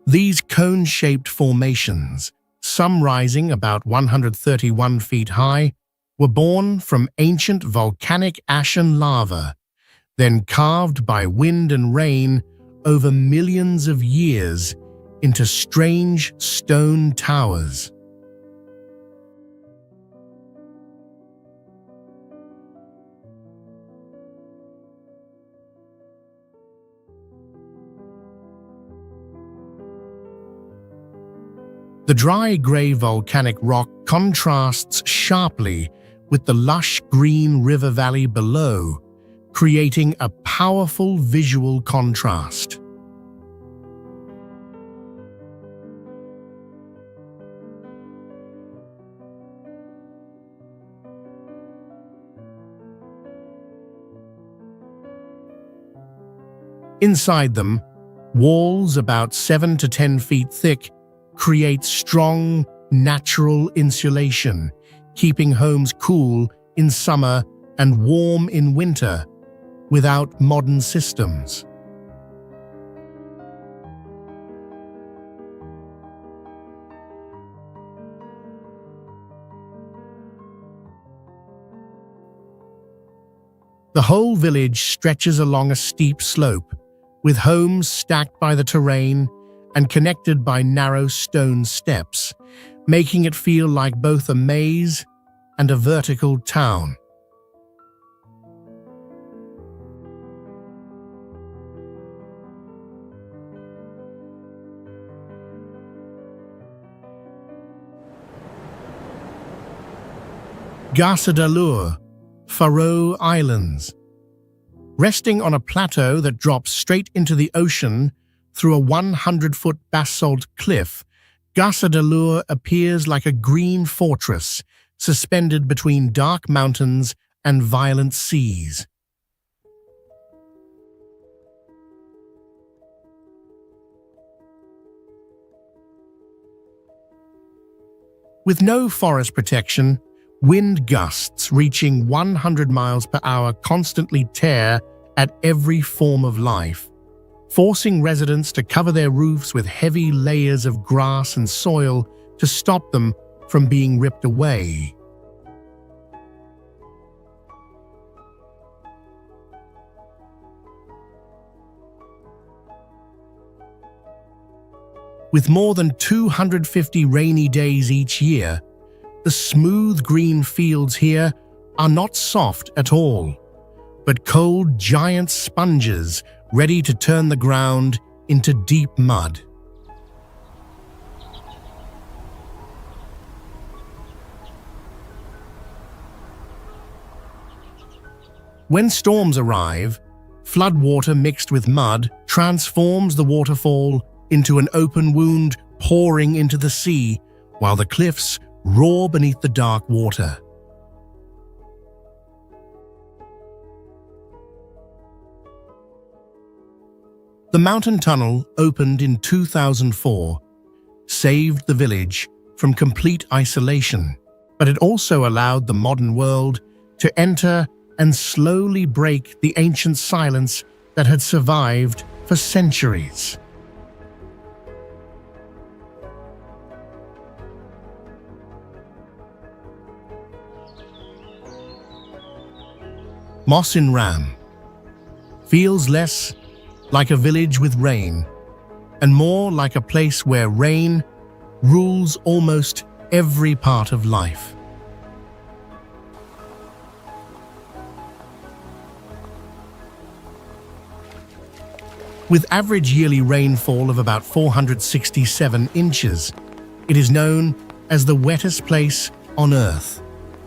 These cone-shaped formations, some rising about 131 feet high, were born from ancient volcanic ash and lava, then carved by wind and rain over millions of years into strange stone towers. The dry grey volcanic rock contrasts sharply with the lush green river valley below, creating a powerful visual contrast. Inside them, walls about 7 to 10 feet thick create strong, natural insulation, keeping homes cool in summer and warm in winter, without modern systems. The whole village stretches along a steep slope, with homes stacked by the terrain and connected by narrow stone steps, making it feel like both a maze and a vertical town. Garsadalur, Faroe Islands. Resting on a plateau that drops straight into the ocean through a 100-foot basalt cliff, Garsadalur appears like a green fortress suspended between dark mountains and violent seas. With no forest protection, wind gusts reaching 100 miles per hour constantly tear at every form of life, forcing residents to cover their roofs with heavy layers of grass and soil to stop them from being ripped away. With more than 250 rainy days each year, the smooth green fields here are not soft at all, but cold giant sponges ready to turn the ground into deep mud. When storms arrive, floodwater mixed with mud transforms the waterfall into an open wound pouring into the sea, while the cliffs roar beneath the dark water. The mountain tunnel opened in 2004, saved the village from complete isolation, but it also allowed the modern world to enter and slowly break the ancient silence that had survived for centuries. Moss in Ram feels less like a village with rain, and more like a place where rain rules almost every part of life. With average yearly rainfall of about 467 inches, it is known as the wettest place on Earth,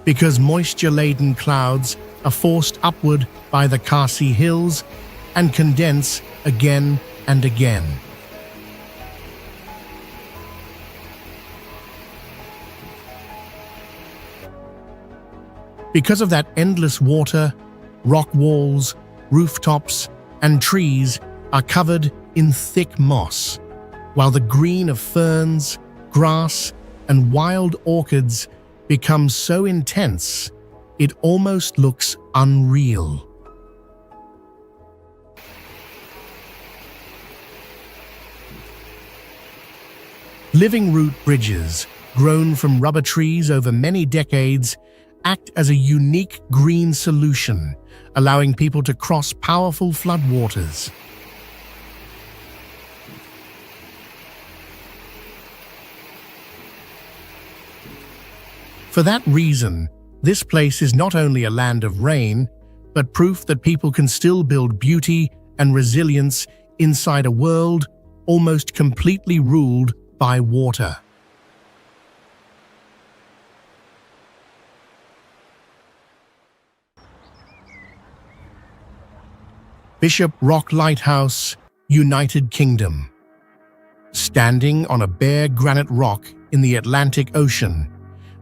because moisture-laden clouds are forced upward by the Khasi Hills and condense again and again. Because of that endless water, rock walls, rooftops, and trees are covered in thick moss, while the green of ferns, grass, and wild orchids becomes so intense it almost looks unreal. Living root bridges, grown from rubber trees over many decades, act as a unique green solution, allowing people to cross powerful floodwaters. For that reason, this place is not only a land of rain, but proof that people can still build beauty and resilience inside a world almost completely ruled by water. Bishop Rock Lighthouse, United Kingdom. Standing on a bare granite rock in the Atlantic Ocean,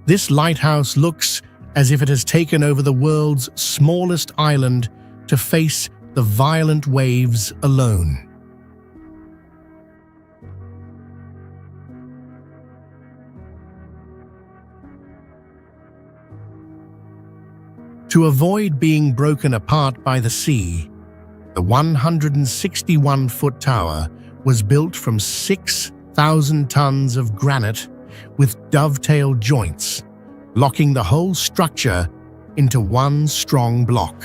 this lighthouse looks as if it has taken over the world's smallest island to face the violent waves alone. To avoid being broken apart by the sea, the 161-foot tower was built from 6,000 tons of granite with dovetail joints, locking the whole structure into one strong block.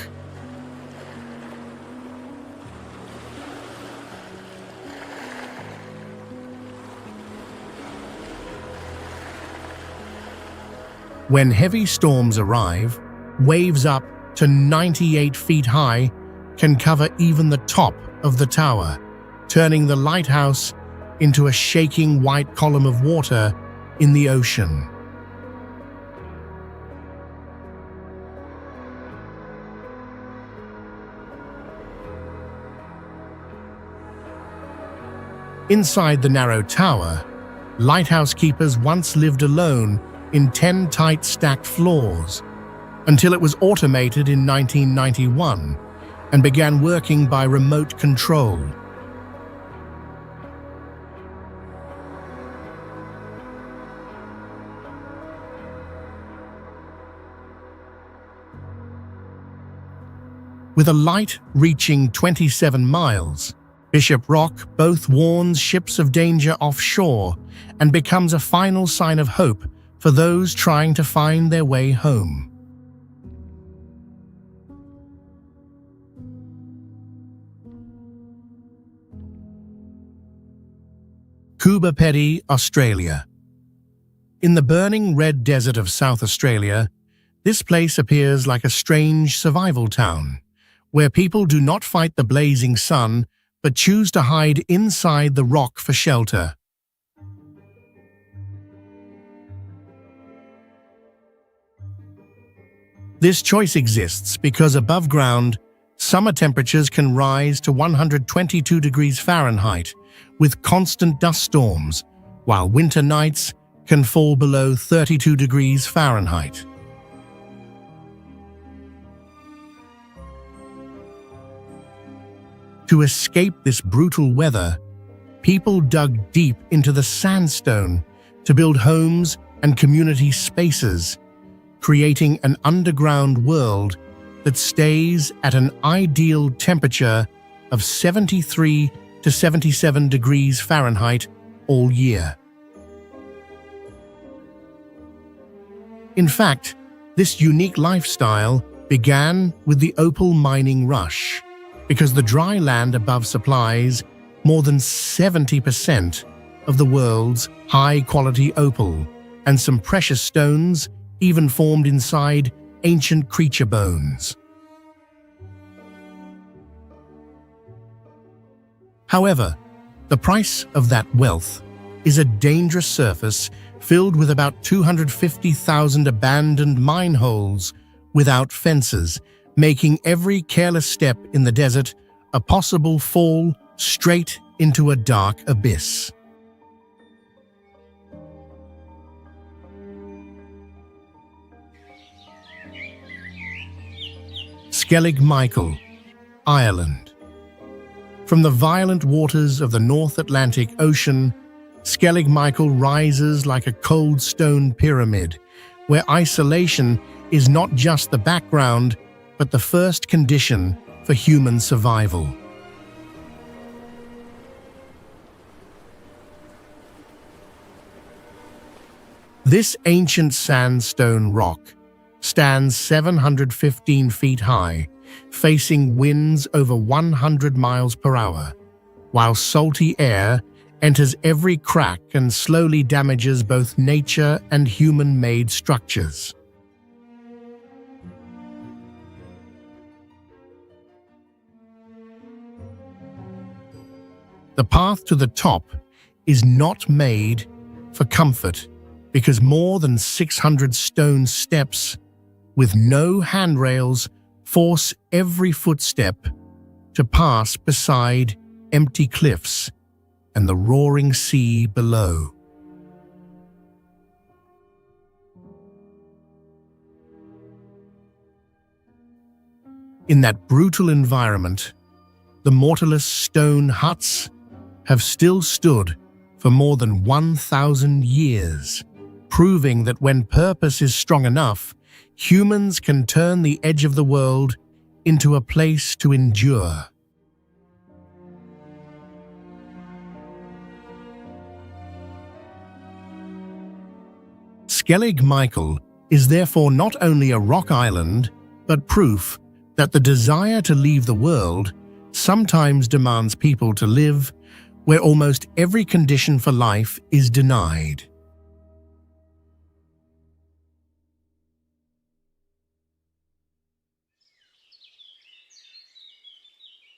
When heavy storms arrive, waves up to 98 feet high can cover even the top of the tower, turning the lighthouse into a shaking white column of water in the ocean. Inside the narrow tower, lighthouse keepers once lived alone in 10 tight stacked floors, until it was automated in 1991 and began working by remote control. With a light reaching 27 miles, Bishop Rock both warns ships of danger offshore and becomes a final sign of hope for those trying to find their way home. Coober Pedy, Australia. In the burning red desert of South Australia, this place appears like a strange survival town, where people do not fight the blazing sun but choose to hide inside the rock for shelter. This choice exists because above ground, summer temperatures can rise to 122 degrees Fahrenheit with constant dust storms, while winter nights can fall below 32 degrees Fahrenheit. To escape this brutal weather, people dug deep into the sandstone to build homes and community spaces, creating an underground world that stays at an ideal temperature of 73 to 77 degrees Fahrenheit all year. In fact, this unique lifestyle began with the opal mining rush, because the dry land above supplies more than 70% of the world's high-quality opal, and some precious stones even formed inside ancient creature bones. However, the price of that wealth is a dangerous surface filled with about 250,000 abandoned mine holes without fences, making every careless step in the desert a possible fall straight into a dark abyss. Skellig Michael, Ireland. From the violent waters of the North Atlantic Ocean, Skellig Michael rises like a cold stone pyramid, where isolation is not just the background, but the first condition for human survival. This ancient sandstone rock stands 715 feet high, facing winds over 100 miles per hour, while salty air enters every crack and slowly damages both nature and human-made structures. The path to the top is not made for comfort because more than 600 stone steps with no handrails force every footstep to pass beside empty cliffs and the roaring sea below. In that brutal environment, the mortarless stone huts have still stood for more than 1,000 years, proving that when purpose is strong enough, humans can turn the edge of the world into a place to endure. Skellig Michael is therefore not only a rock island, but proof that the desire to leave the world sometimes demands people to live where almost every condition for life is denied.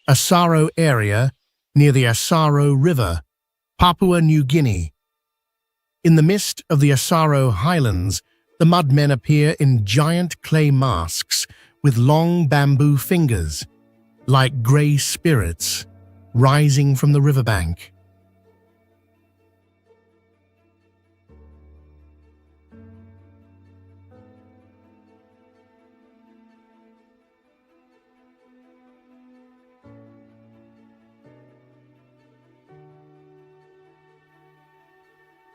Asaro area near the Asaro River, Papua New Guinea. In the midst of the Asaro Highlands, the mudmen appear in giant clay masks with long bamboo fingers, like grey spirits, rising from the riverbank.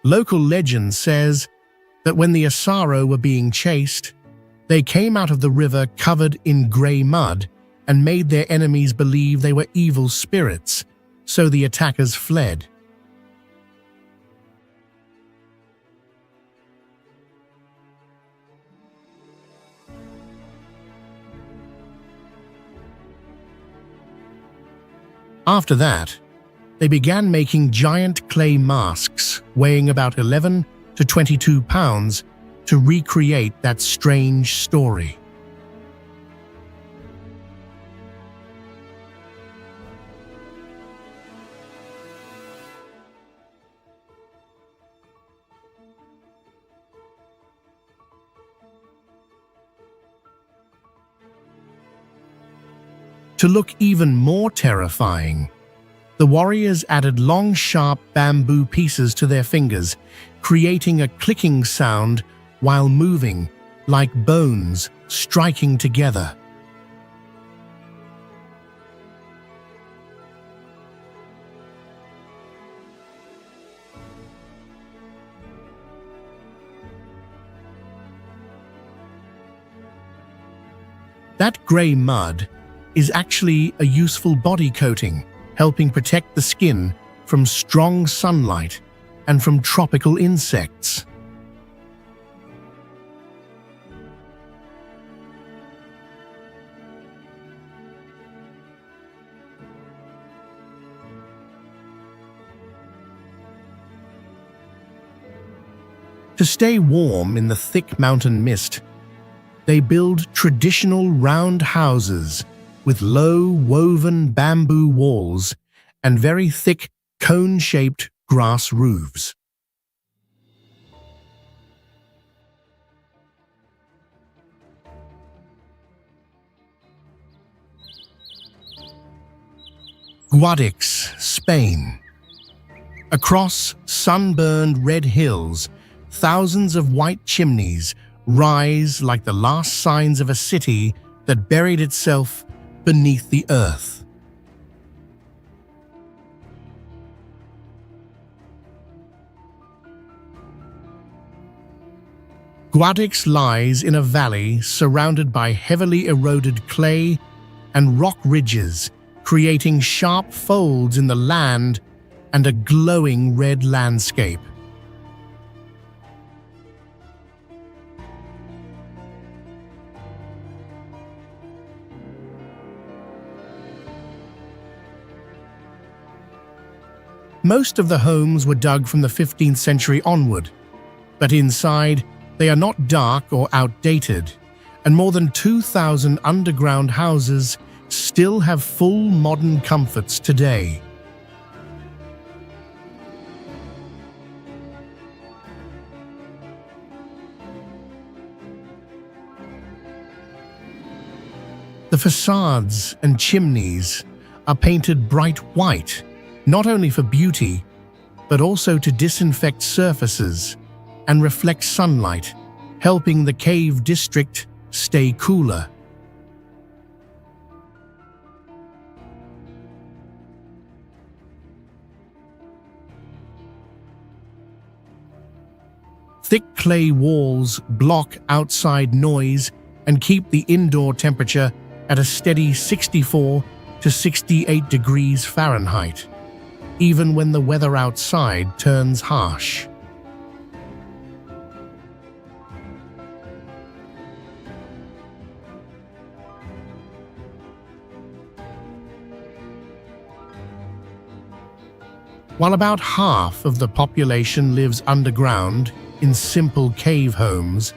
Local legend says that when the Asaro were being chased, they came out of the river covered in grey mud and made their enemies believe they were evil spirits, so the attackers fled. After that, they began making giant clay masks weighing about 11 to 22 pounds to recreate that strange story. To look even more terrifying, the warriors added long, sharp bamboo pieces to their fingers, creating a clicking sound while moving, like bones striking together. That grey mud is actually a useful body coating, helping protect the skin from strong sunlight and from tropical insects. To stay warm in the thick mountain mist, they build traditional round houses with low woven bamboo walls and very thick cone-shaped grass roofs. Guadix, Spain. Across sunburned red hills, thousands of white chimneys rise like the last signs of a city that buried itself beneath the earth. Guadix lies in a valley surrounded by heavily eroded clay and rock ridges, creating sharp folds in the land and a glowing red landscape. Most of the homes were dug from the 15th century onward, but inside they are not dark or outdated, and more than 2,000 underground houses still have full modern comforts today. The facades and chimneys are painted bright white, not only for beauty, but also to disinfect surfaces and reflect sunlight, helping the cave district stay cooler. Thick clay walls block outside noise and keep the indoor temperature at a steady 64 to 68 degrees Fahrenheit, even when the weather outside turns harsh. While about half of the population lives underground in simple cave homes,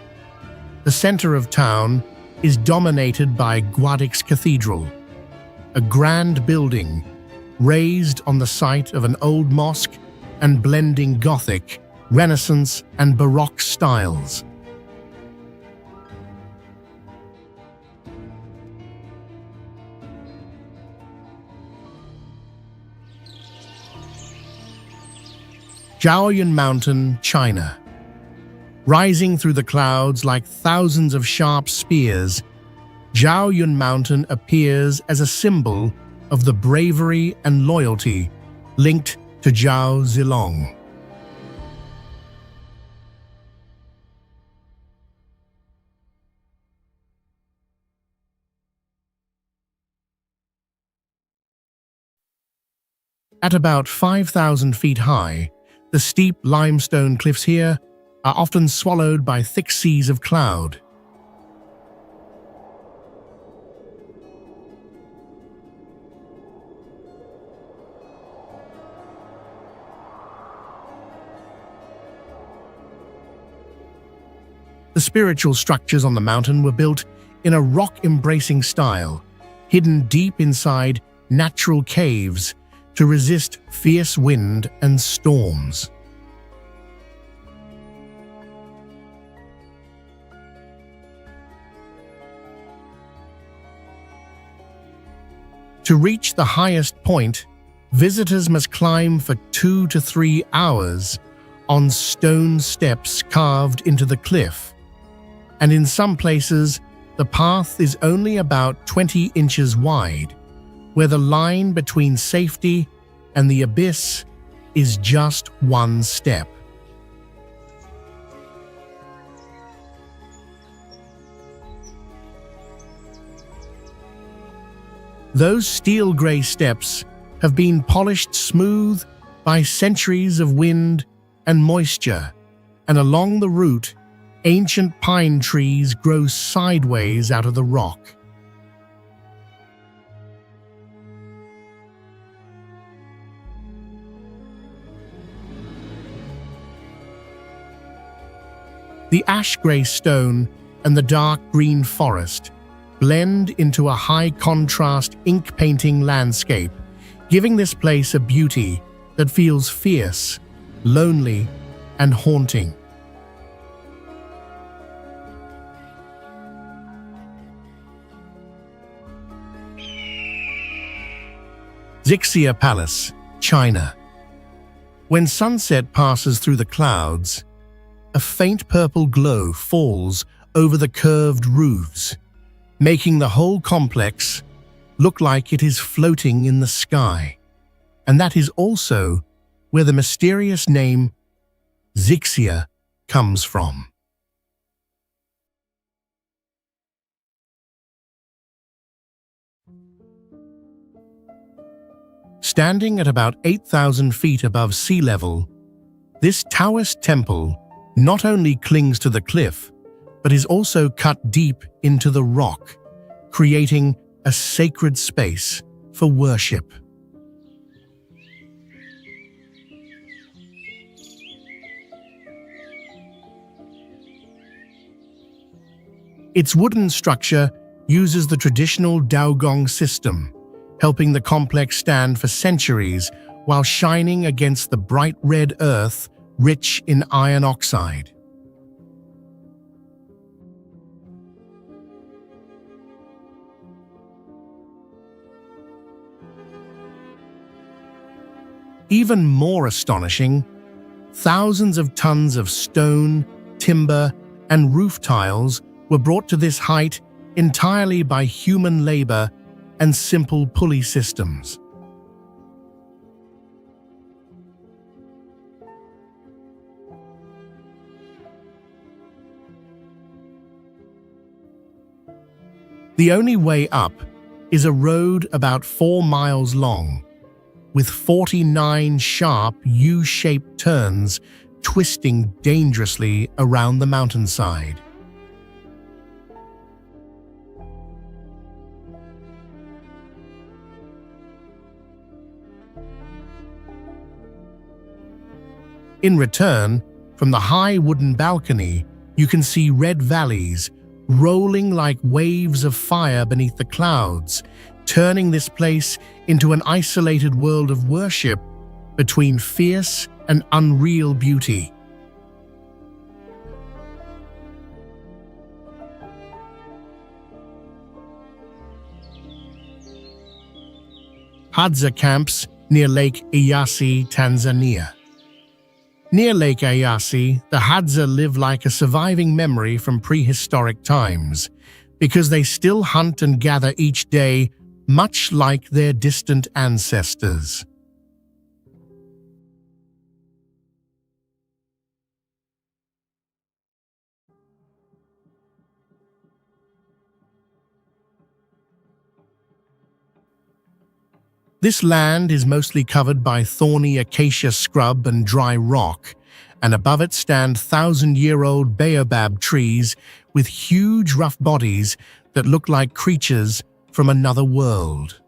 the center of town is dominated by Guadix Cathedral, a grand building raised on the site of an old mosque and blending Gothic, Renaissance, and Baroque styles. Zhaoyun Mountain, China. Rising through the clouds like thousands of sharp spears, Zhaoyun Mountain appears as a symbol of the bravery and loyalty linked to Zhao Zilong. At about 5,000 feet high, the steep limestone cliffs here are often swallowed by thick seas of cloud. The spiritual structures on the mountain were built in a rock-embracing style, hidden deep inside natural caves to resist fierce wind and storms. To reach the highest point, visitors must climb for 2 to 3 hours on stone steps carved into the cliff, and in some places, the path is only about 20 inches wide, where the line between safety and the abyss is just one step. Those steel gray steps have been polished smooth by centuries of wind and moisture, and along the route, ancient pine trees grow sideways out of the rock. The ash-gray stone and the dark green forest blend into a high-contrast ink-painting landscape, giving this place a beauty that feels fierce, lonely, and haunting. Zixia Palace, China. When sunset passes through the clouds, a faint purple glow falls over the curved roofs, making the whole complex look like it is floating in the sky. And that is also where the mysterious name Zixia comes from. Standing at about 8,000 feet above sea level, this Taoist temple not only clings to the cliff, but is also cut deep into the rock, creating a sacred space for worship. Its wooden structure uses the traditional Daogong system, helping the complex stand for centuries while shining against the bright red earth rich in iron oxide. Even more astonishing, thousands of tons of stone, timber, and roof tiles were brought to this height entirely by human labor and simple pulley systems. The only way up is a road about 4 miles long, with 49 sharp U-shaped turns twisting dangerously around the mountainside. In return, from the high wooden balcony, you can see red valleys rolling like waves of fire beneath the clouds, turning this place into an isolated world of worship between fierce and unreal beauty. Hadza camps near Lake Eyasi, Tanzania. Near Lake Eyasi, the Hadza live like a surviving memory from prehistoric times, because they still hunt and gather each day, much like their distant ancestors. This land is mostly covered by thorny acacia scrub and dry rock, and above it stand 1,000-year-old baobab trees with huge rough bodies that look like creatures from another world.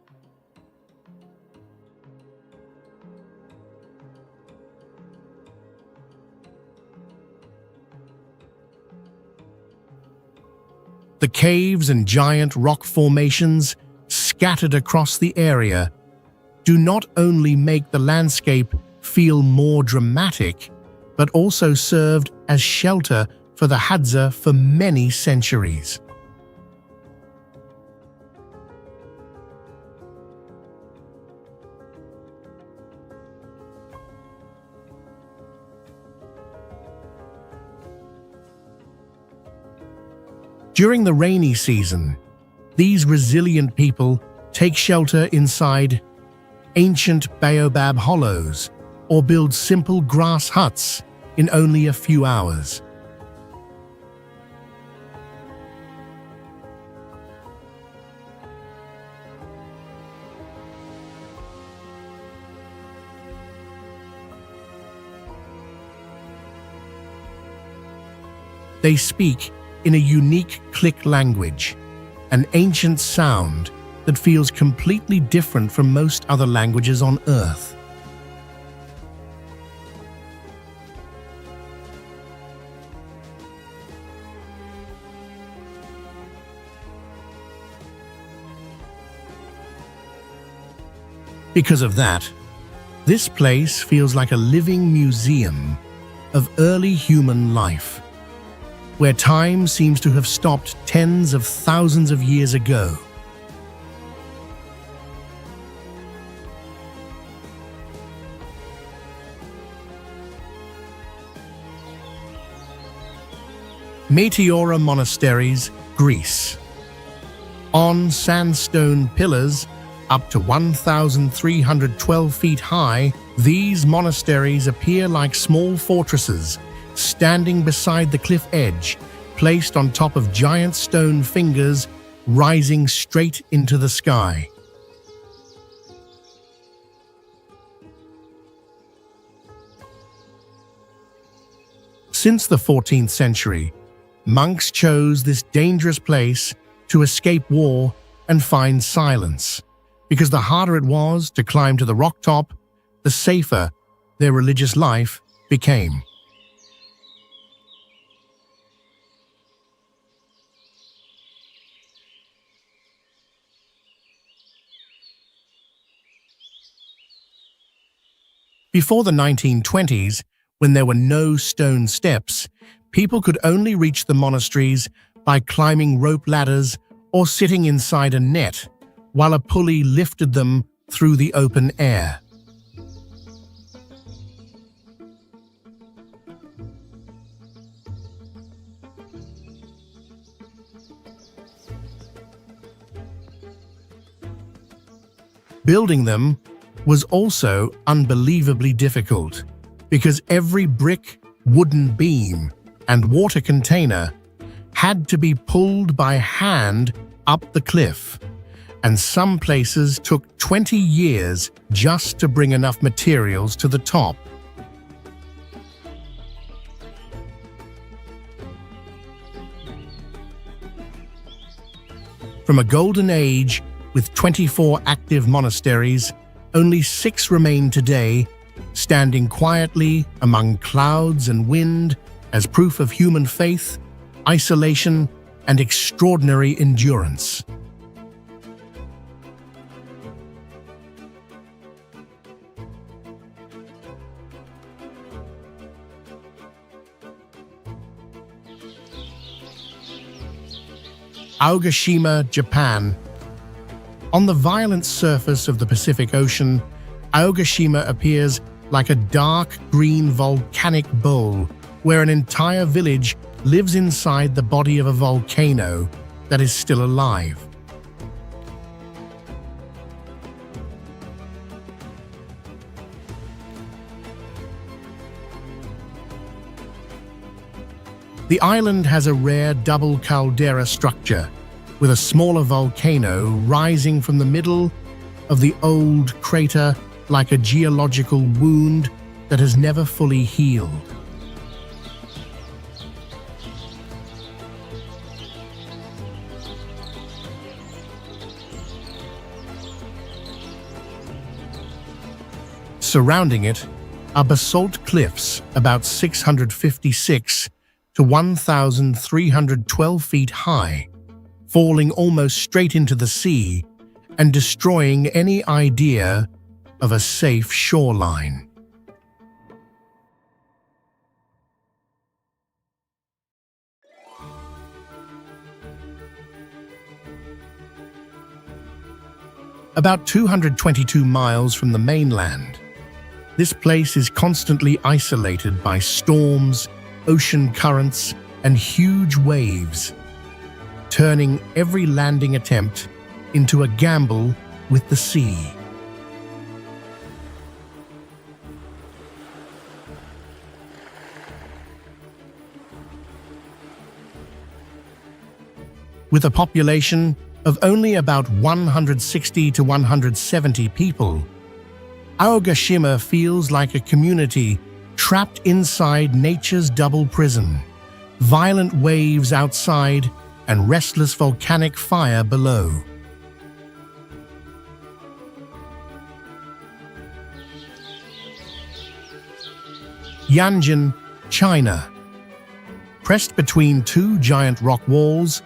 The caves and giant rock formations scattered across the area do not only make the landscape feel more dramatic, but also served as shelter for the Hadza for many centuries. During the rainy season, these resilient people take shelter inside ancient baobab hollows or build simple grass huts in only a few hours. They speak in a unique click language, an ancient sound that feels completely different from most other languages on Earth. Because of that, this place feels like a living museum of early human life, where time seems to have stopped tens of thousands of years ago. Meteora Monasteries, Greece. On sandstone pillars, up to 1,312 feet high, these monasteries appear like small fortresses, standing beside the cliff edge, placed on top of giant stone fingers rising straight into the sky. Since the 14th century, monks chose this dangerous place to escape war and find silence, because the harder it was to climb to the rock top, the safer their religious life became. Before the 1920s, when there were no stone steps, people could only reach the monasteries by climbing rope ladders or sitting inside a net, while a pulley lifted them through the open air. Building them was also unbelievably difficult because every brick, wooden beam, and water container had to be pulled by hand up the cliff, and some places took 20 years just to bring enough materials to the top. From a golden age with 24 active monasteries, only 6 remain today, standing quietly among clouds and wind as proof of human faith, isolation, and extraordinary endurance. Aogashima, Japan. On the violent surface of the Pacific Ocean, Aogashima appears like a dark green volcanic bowl where an entire village lives inside the body of a volcano that is still alive. The island has a rare double caldera structure, with a smaller volcano rising from the middle of the old crater like a geological wound that has never fully healed. Surrounding it are basalt cliffs about 656 to 1,312 feet high, falling almost straight into the sea and destroying any idea of a safe shoreline. About 222 miles from the mainland, this place is constantly isolated by storms, ocean currents, and huge waves, turning every landing attempt into a gamble with the sea. With a population of only about 160 to 170 people, Aogashima feels like a community trapped inside nature's double prison, violent waves outside and restless volcanic fire below. Yanjin, China. Pressed between 2 giant rock walls,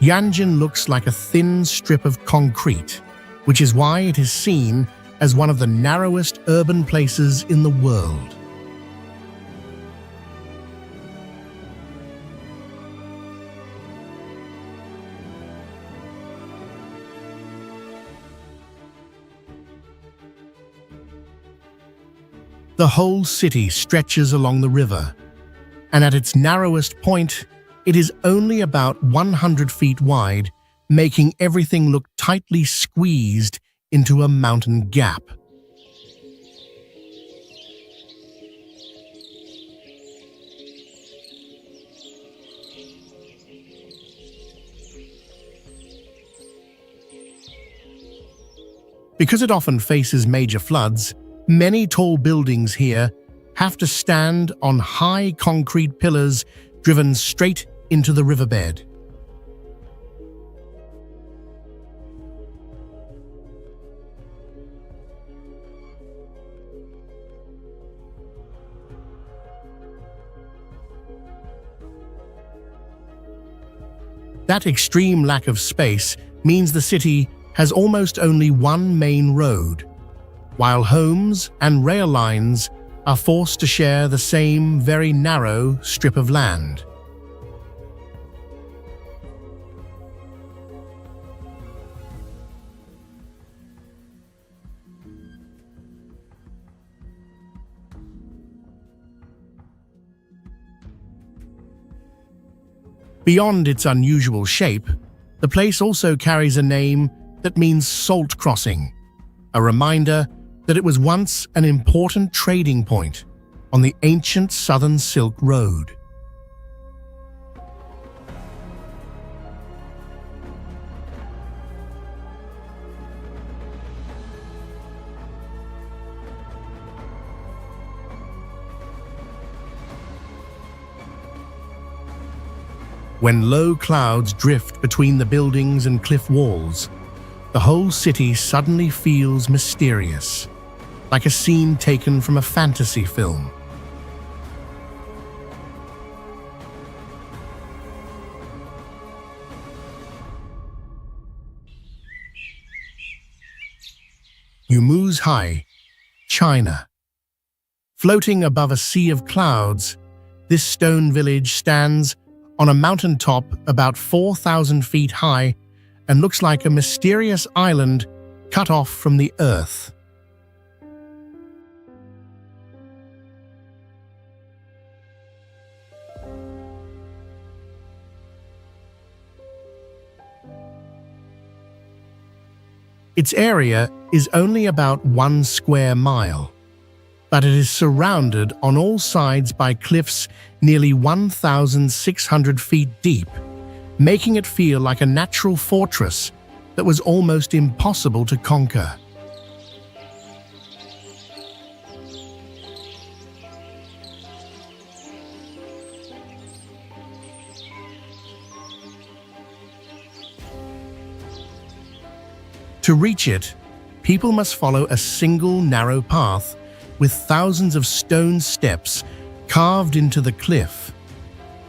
Yanjin looks like a thin strip of concrete, which is why it is seen as one of the narrowest urban places in the world. The whole city stretches along the river, and at its narrowest point, it is only about 100 feet wide, making everything look tightly squeezed into a mountain gap. Because it often faces major floods, many tall buildings here have to stand on high concrete pillars driven straight into the riverbed. That extreme lack of space means the city has almost only one main road, while homes and rail lines are forced to share the same very narrow strip of land. Beyond its unusual shape, the place also carries a name that means salt crossing, a reminder that it was once an important trading point on the ancient Southern Silk Road. When low clouds drift between the buildings and cliff walls, the whole city suddenly feels mysterious, like a scene taken from a fantasy film. Yumuzhai, China. Floating above a sea of clouds, this stone village stands on a mountaintop about 4,000 feet high and looks like a mysterious island cut off from the earth. Its area is only about 1 square mile, but it is surrounded on all sides by cliffs nearly 1,600 feet deep, making it feel like a natural fortress that was almost impossible to conquer. To reach it, people must follow a single narrow path with thousands of stone steps carved into the cliff,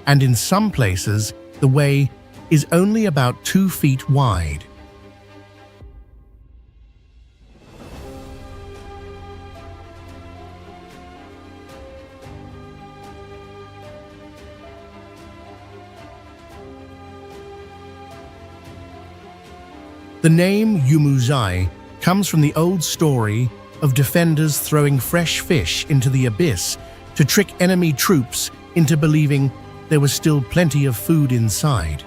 and in some places, the way is only about 2 feet wide. The name Yumuzhai comes from the old story of defenders throwing fresh fish into the abyss to trick enemy troops into believing there was still plenty of food inside.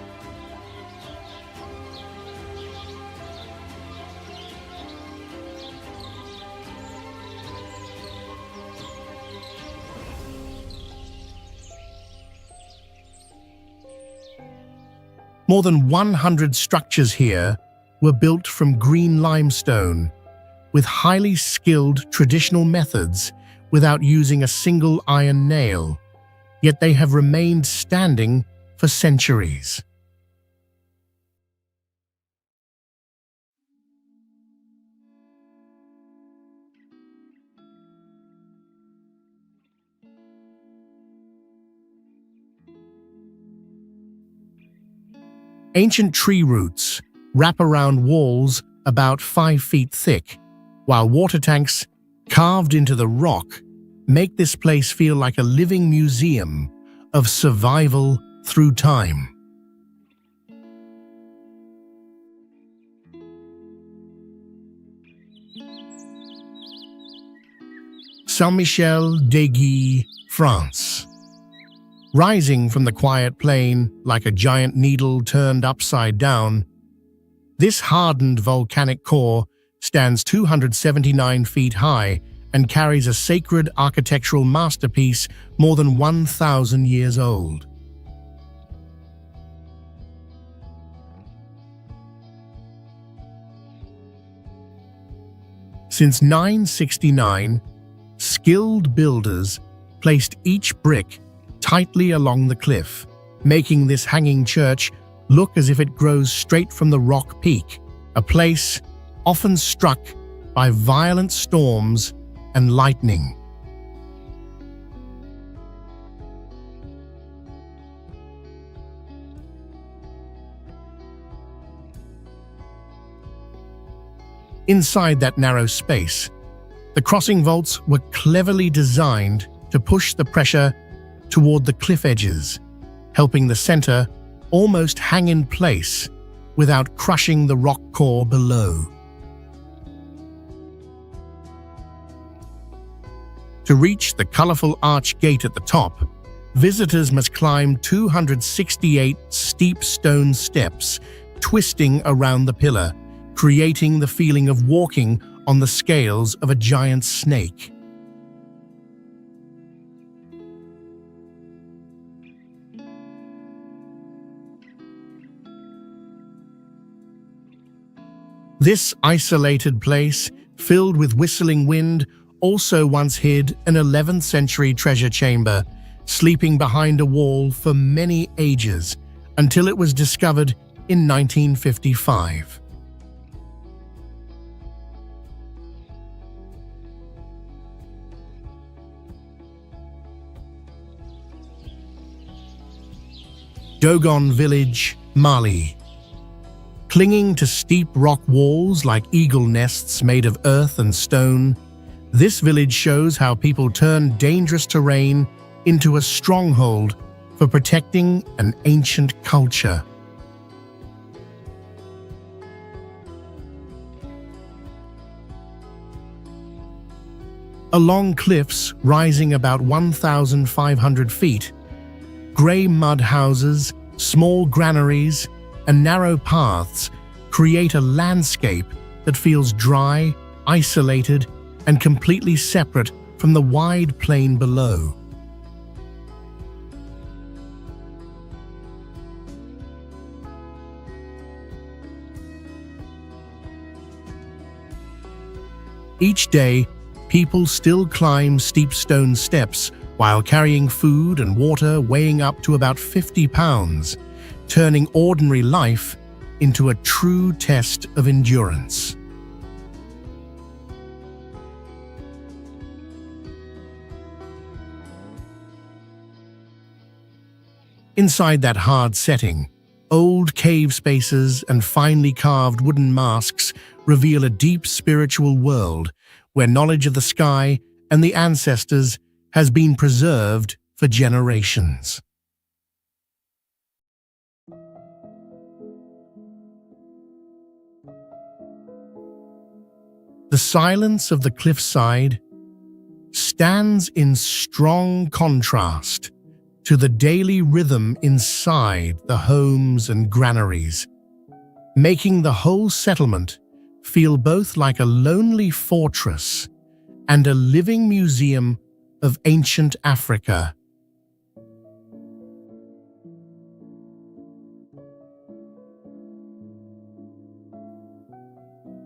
More than 100 structures here were built from green limestone, with highly skilled traditional methods without using a single iron nail, yet they have remained standing for centuries. Ancient tree roots wrap around walls about 5 feet thick, while water tanks carved into the rock make this place feel like a living museum of survival through time. Saint-Michel-des-Gués, France. Rising from the quiet plain like a giant needle turned upside down, this hardened volcanic core stands 279 feet high and carries a sacred architectural masterpiece more than 1,000 years old. Since 969, skilled builders placed each brick tightly along the cliff, making this hanging church look as if it grows straight from the rock peak, a place often struck by violent storms and lightning. Inside that narrow space, The crossing vaults were cleverly designed to push the pressure toward the cliff edges, helping the center almost hang in place without crushing the rock core below. To reach the colorful arch gate at the top, visitors must climb 268 steep stone steps, twisting around the pillar, creating the feeling of walking on the scales of a giant snake. This isolated place, filled with whistling wind, also once hid an 11th century treasure chamber, sleeping behind a wall for many ages, until it was discovered in 1955. Dogon Village, Mali. Clinging to steep rock walls like eagle nests made of earth and stone, this village shows how people turn dangerous terrain into a stronghold for protecting an ancient culture. Along cliffs rising about 1,500 feet, grey mud houses, small granaries, and narrow paths create a landscape that feels dry, isolated, and completely separate from the wide plain below. Each day, people still climb steep stone steps while carrying food and water weighing up to about 50 pounds, turning ordinary life into a true test of endurance. Inside that hard setting, old cave spaces and finely carved wooden masks reveal a deep spiritual world where knowledge of the sky and the ancestors has been preserved for generations. The silence of the cliffside stands in strong contrast to the daily rhythm inside the homes and granaries, making the whole settlement feel both like a lonely fortress and a living museum of ancient Africa.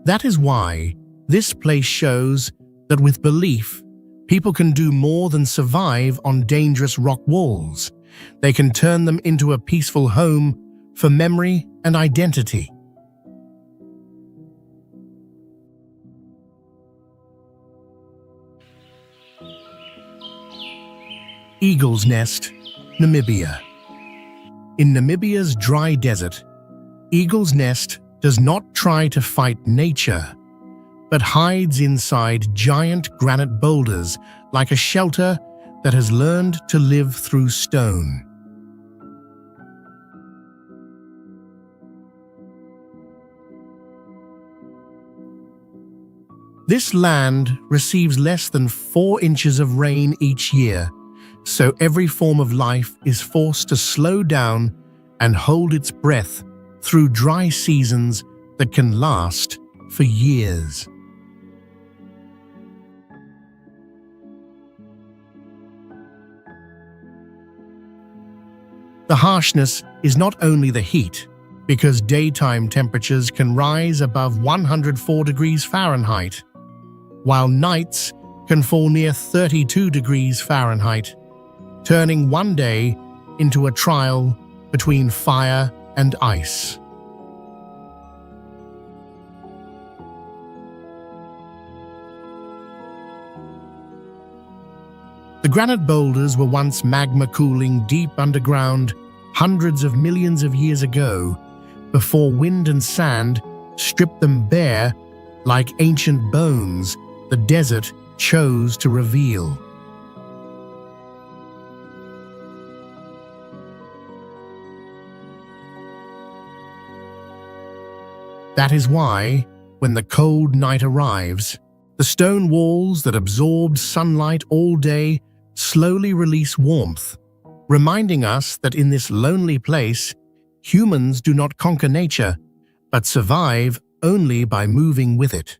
That is why this place shows that with belief, people can do more than survive on dangerous rock walls. They can turn them into a peaceful home for memory and identity. Eagle's Nest, Namibia. In Namibia's dry desert, Eagle's Nest does not try to fight nature, but hides inside giant granite boulders like a shelter that has learned to live through stone. This land receives less than 4 inches of rain each year, so every form of life is forced to slow down and hold its breath through dry seasons that can last for years. The harshness is not only the heat, because daytime temperatures can rise above 104 degrees Fahrenheit, while nights can fall near 32 degrees Fahrenheit, turning one day into a trial between fire and ice. The granite boulders were once magma cooling deep underground hundreds of millions of years ago, before wind and sand stripped them bare like ancient bones that the desert chose to reveal. That is why, when the cold night arrives, the stone walls that absorbed sunlight all day slowly release warmth, reminding us that in this lonely place, humans do not conquer nature, but survive only by moving with it.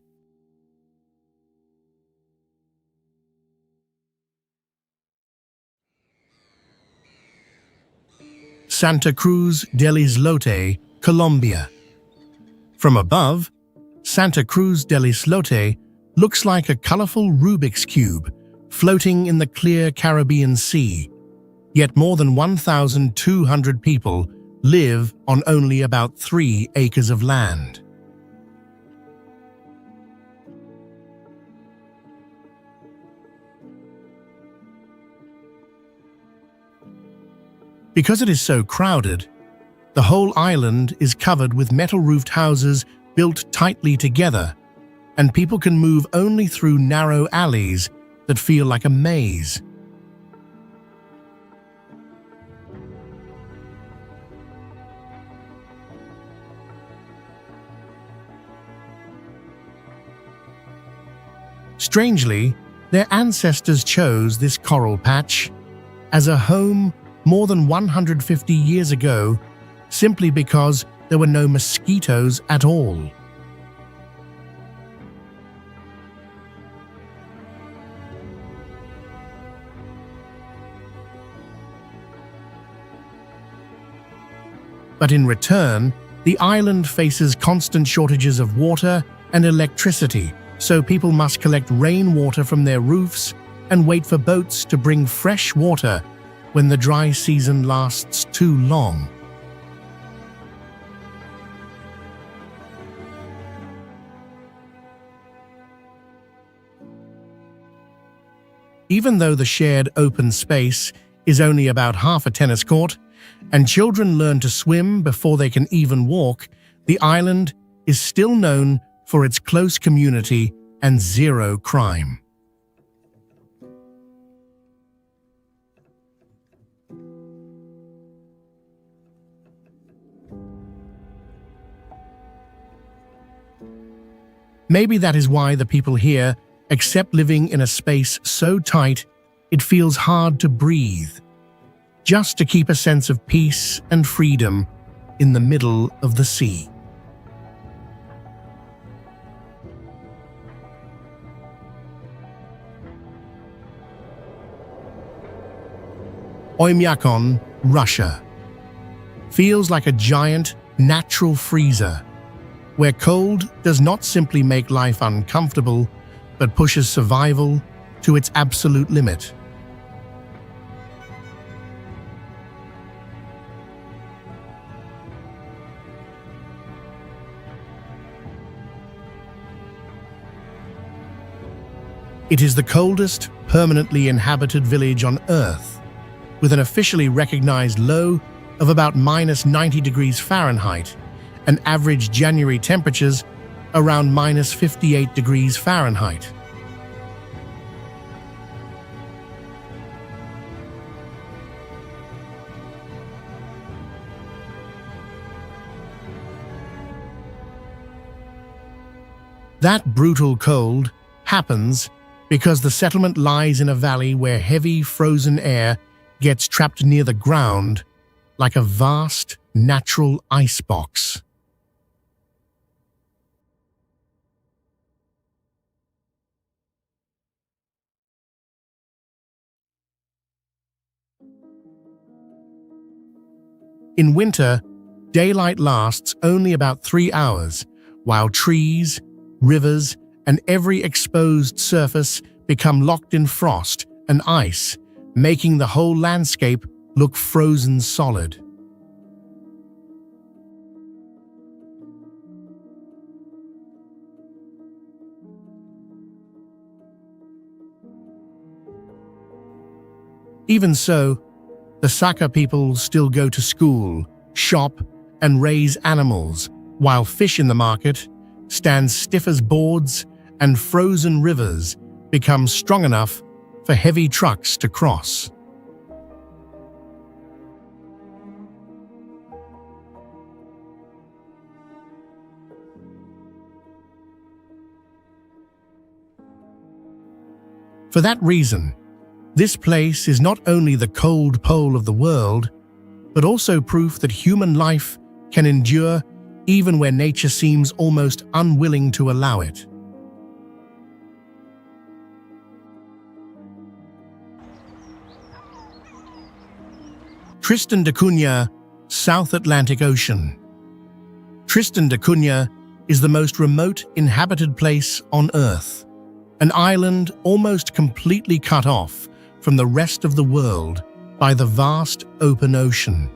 Santa Cruz del Islote, Colombia. From above, Santa Cruz del Islote looks like a colorful Rubik's Cube floating in the clear Caribbean Sea, yet more than 1,200 people live on only about 3 acres of land. Because it is so crowded, the whole island is covered with metal-roofed houses built tightly together, and people can move only through narrow alleys that feel like a maze. Strangely, their ancestors chose this coral patch as a home more than 150 years ago simply because there were no mosquitoes at all. But in return, the island faces constant shortages of water and electricity, so people must collect rainwater from their roofs and wait for boats to bring fresh water when the dry season lasts too long. Even though the shared open space is only about half a tennis court, and children learn to swim before they can even walk, the island is still known for its close community and zero crime. Maybe that is why the people here accept living in a space so tight it feels hard to breathe, just to keep a sense of peace and freedom in the middle of the sea. Oymyakon, Russia. Feels like a giant, natural freezer, where cold does not simply make life uncomfortable, but pushes survival to its absolute limit. It is the coldest, permanently inhabited village on Earth, with an officially recognized low of about -90 degrees Fahrenheit and average January temperatures around -58 degrees Fahrenheit. That brutal cold happens because the settlement lies in a valley where heavy frozen air gets trapped near the ground like a vast natural icebox. In winter, daylight lasts only about 3 hours, while trees, rivers, and every exposed surface become locked in frost and ice, making the whole landscape look frozen solid. Even so, the Saka people still go to school, shop, and raise animals, while fish in the market stand stiff as boards and frozen rivers become strong enough for heavy trucks to cross. For that reason, this place is not only the cold pole of the world, but also proof that human life can endure even where nature seems almost unwilling to allow it. Tristan da Cunha, South Atlantic Ocean. Tristan da Cunha is the most remote inhabited place on Earth, an island almost completely cut off from the rest of the world by the vast open ocean.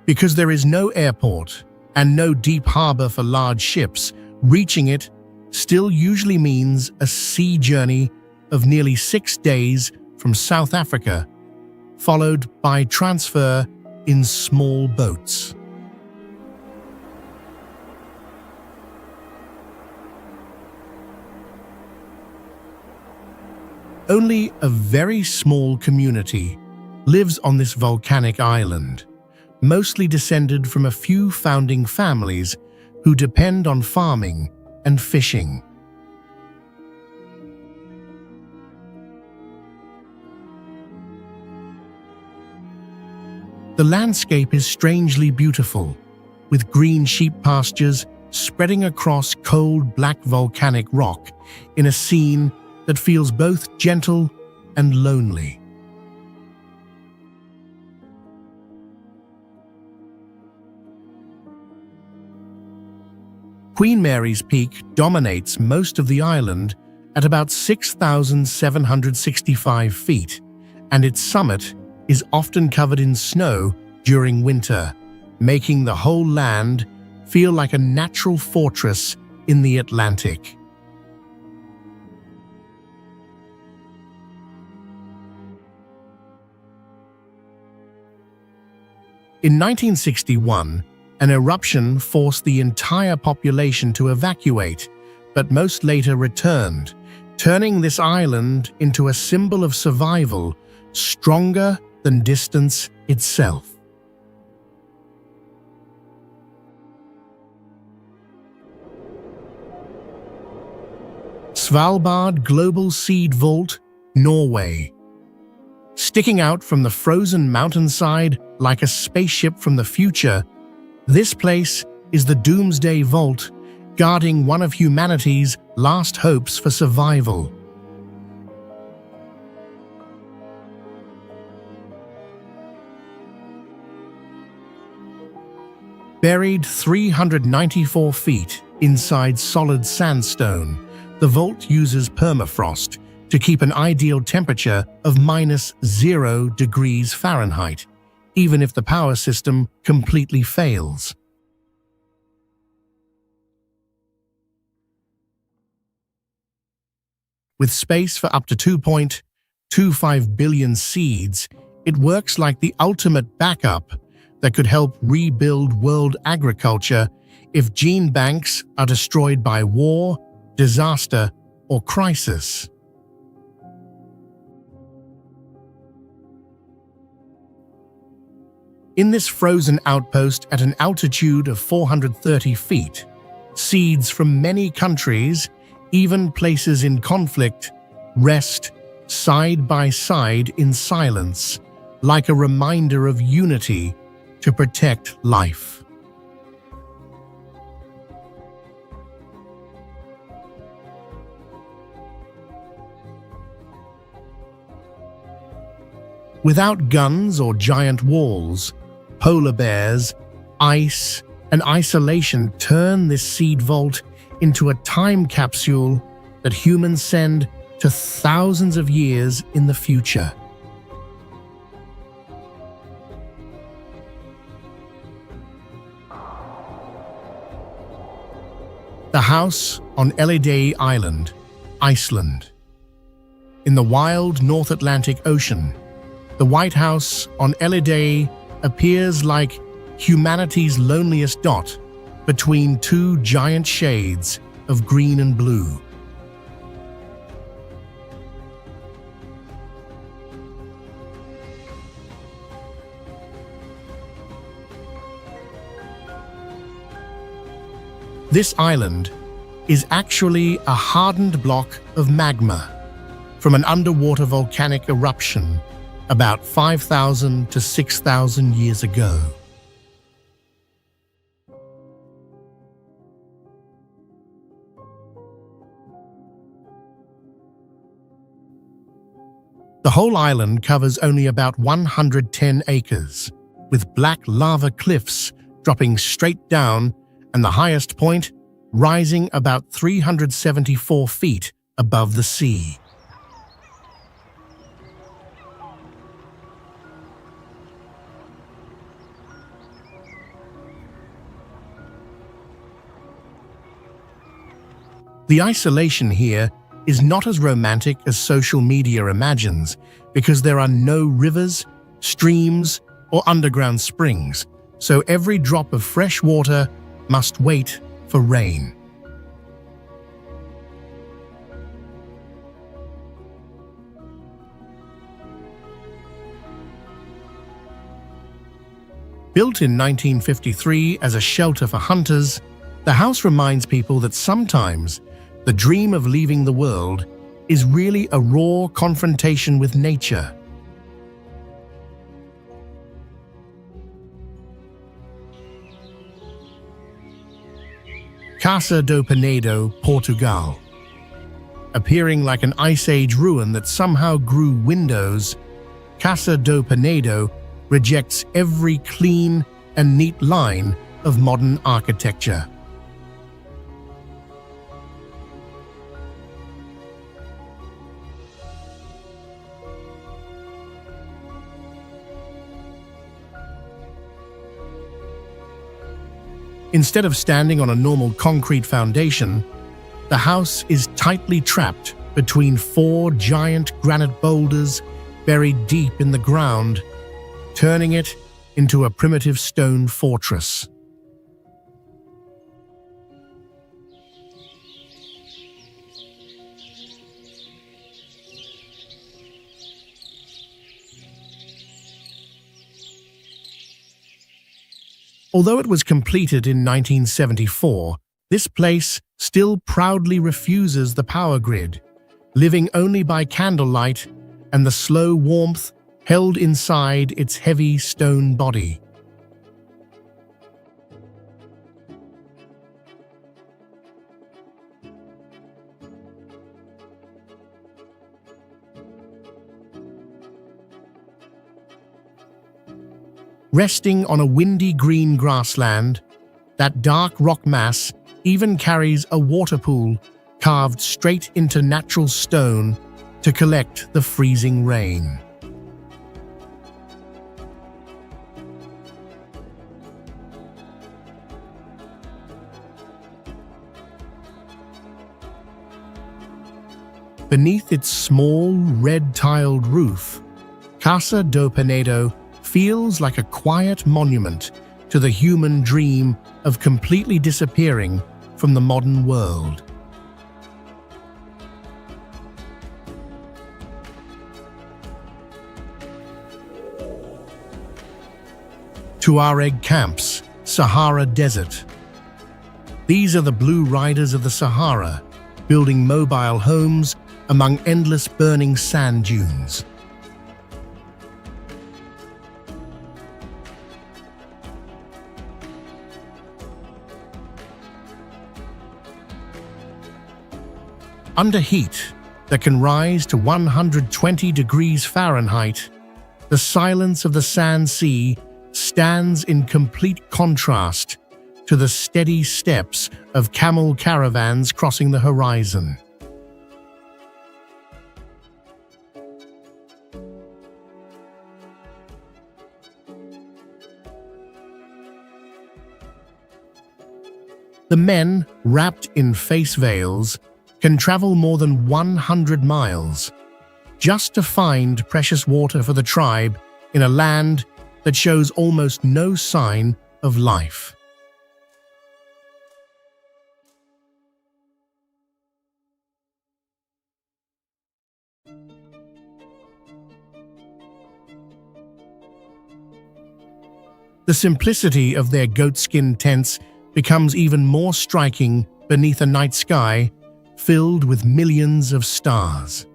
Because there is no airport and no deep harbor for large ships, reaching it still usually means a sea journey of nearly 6 days from South Africa, followed by transfer in small boats. Only a very small community lives on this volcanic island, mostly descended from a few founding families who depend on farming and fishing. The landscape is strangely beautiful, with green sheep pastures spreading across cold black volcanic rock in a scene that feels both gentle and lonely. Queen Mary's Peak dominates most of the island at about 6,765 feet, and its summit is often covered in snow during winter, making the whole land feel like a natural fortress in the Atlantic. In 1961, an eruption forced the entire population to evacuate, but most later returned, turning this island into a symbol of survival stronger than distance itself. Svalbard Global Seed Vault, Norway. Sticking out from the frozen mountainside like a spaceship from the future, this place is the Doomsday Vault, guarding one of humanity's last hopes for survival. Buried 394 feet inside solid sandstone, the vault uses permafrost to keep an ideal temperature of -0 degrees Fahrenheit, even if the power system completely fails. With space for up to 2.25 billion seeds, it works like the ultimate backup that could help rebuild world agriculture if gene banks are destroyed by war, disaster, or crisis. In this frozen outpost at an altitude of 430 feet, seeds from many countries, even places in conflict, rest side by side in silence, like a reminder of unity to protect life. Without guns or giant walls, polar bears, ice, and isolation turn this seed vault into a time capsule that humans send to thousands of years in the future. The house on Elliday Island, Iceland. In the wild North Atlantic Ocean, the White House on Elliday appears like humanity's loneliest dot between two giant shades of green and blue. This island is actually a hardened block of magma from an underwater volcanic eruption about 5,000 to 6,000 years ago. The whole island covers only about 110 acres, with black lava cliffs dropping straight down and the highest point rising about 374 feet above the sea. The isolation here is not as romantic as social media imagines because there are no rivers, streams, or underground springs, so every drop of fresh water must wait for rain. Built in 1953 as a shelter for hunters, the house reminds people that sometimes the dream of leaving the world is really a raw confrontation with nature. Casa do Penedo, Portugal. Appearing like an Ice Age ruin that somehow grew windows, Casa do Penedo rejects every clean and neat line of modern architecture. Instead of standing on a normal concrete foundation, the house is tightly trapped between four giant granite boulders buried deep in the ground, turning it into a primitive stone fortress. Although it was completed in 1974, this place still proudly refuses the power grid, living only by candlelight and the slow warmth held inside its heavy stone body. Resting on a windy green grassland, that dark rock mass even carries a water pool carved straight into natural stone to collect the freezing rain. Beneath its small, red-tiled roof, Casa do Penedo feels like a quiet monument to the human dream of completely disappearing from the modern world. Tuareg camps, Sahara Desert. These are the Blue Riders of the Sahara, building mobile homes among endless burning sand dunes. Under heat that can rise to 120 degrees Fahrenheit, the silence of the sand sea stands in complete contrast to the steady steps of camel caravans crossing the horizon. The men, wrapped in face veils, can travel more than 100 miles just to find precious water for the tribe in a land that shows almost no sign of life. The simplicity of their goatskin tents becomes even more striking beneath a night sky filled with millions of stars.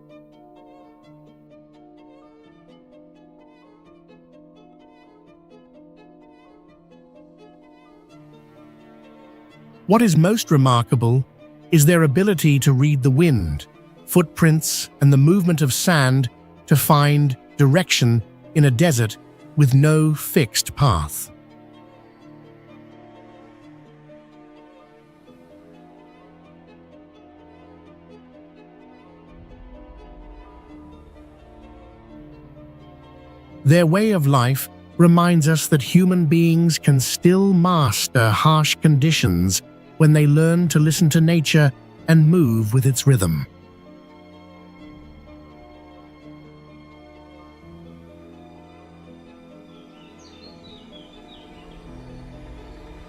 What is most remarkable is their ability to read the wind, footprints, and the movement of sand to find direction in a desert with no fixed path. Their way of life reminds us that human beings can still master harsh conditions when they learn to listen to nature and move with its rhythm.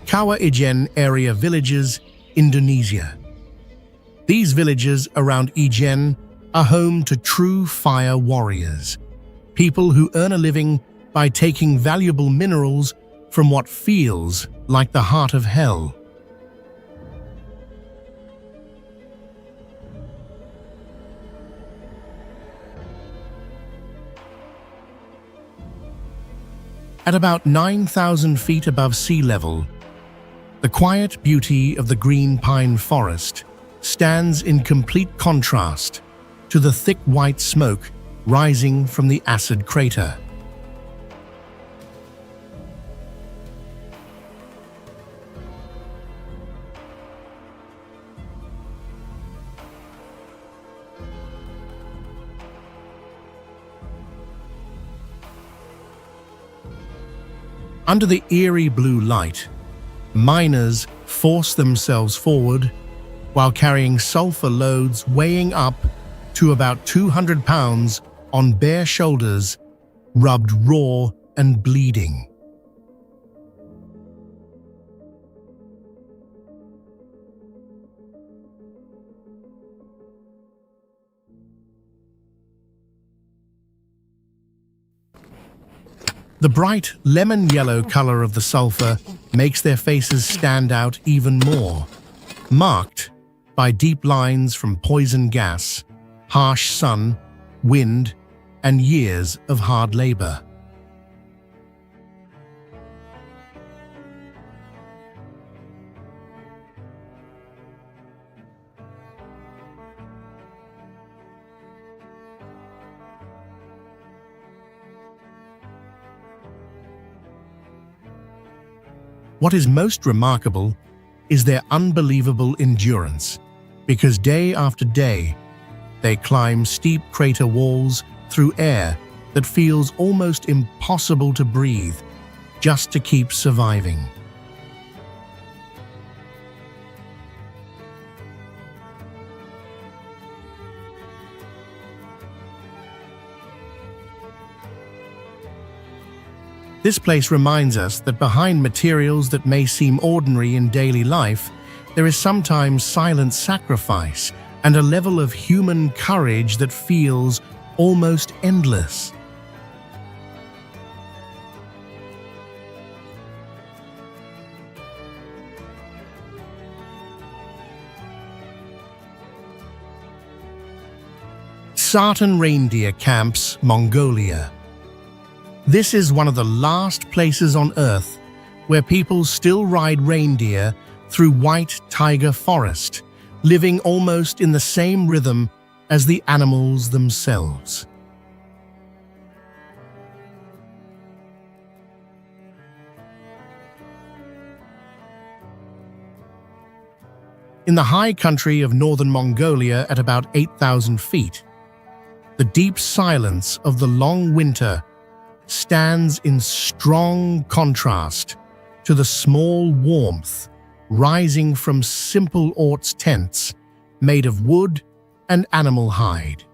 Kawah Ijen area villages, Indonesia. These villages around Ijen are home to true fire warriors, people who earn a living by taking valuable minerals from what feels like the heart of hell. At about 9,000 feet above sea level, the quiet beauty of the green pine forest stands in complete contrast to the thick white smoke rising from the acid crater. Under the eerie blue light, miners force themselves forward while carrying sulfur loads weighing up to about 200 pounds on bare shoulders, rubbed raw and bleeding. The bright lemon-yellow color of the sulfur makes their faces stand out even more, marked by deep lines from poison gas, harsh sun, wind, and years of hard labor. What is most remarkable is their unbelievable endurance, because day after day, they climb steep crater walls through air that feels almost impossible to breathe, just to keep surviving. This place reminds us that behind materials that may seem ordinary in daily life, there is sometimes silent sacrifice and a level of human courage that feels almost endless. Sartan Reindeer Camps, Mongolia. This is one of the last places on Earth where people still ride reindeer through white taiga forest, living almost in the same rhythm as the animals themselves. In the high country of northern Mongolia at about 8,000 feet, the deep silence of the long winter stands in strong contrast to the small warmth rising from simple orts tents made of wood and animal hide.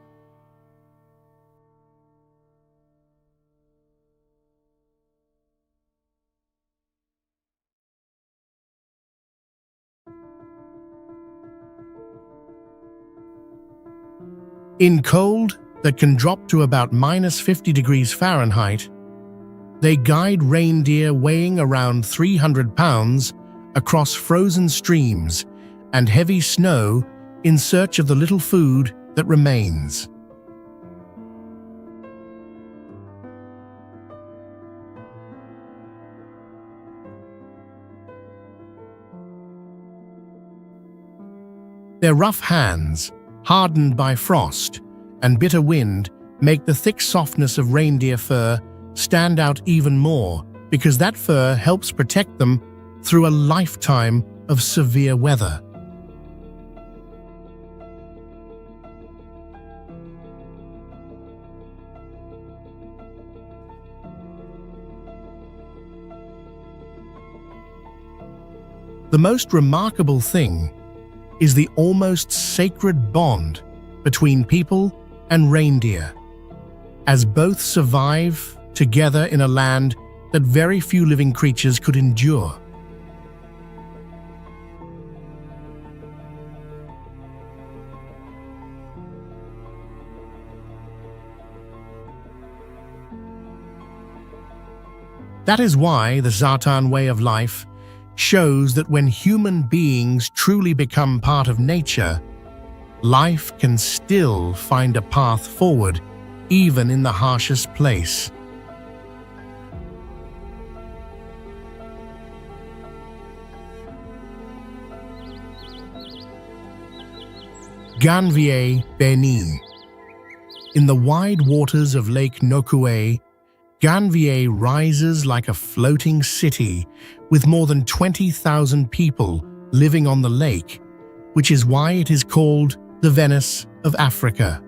In cold that can drop to about -50 degrees Fahrenheit, they guide reindeer weighing around 300 pounds across frozen streams and heavy snow in search of the little food that remains. Their rough hands, hardened by frost and bitter wind, make the thick softness of reindeer fur stand out even more, because that fur helps protect them through a lifetime of severe weather. The most remarkable thing is the almost sacred bond between people and reindeer, as both survive together in a land that very few living creatures could endure. That is why the Zartan way of life shows that when human beings truly become part of nature, life can still find a path forward, even in the harshest place. Ganvier, Benin. In the wide waters of Lake Nokoué, Ganvier rises like a floating city with more than 20,000 people living on the lake, which is why it is called the Venice of Africa.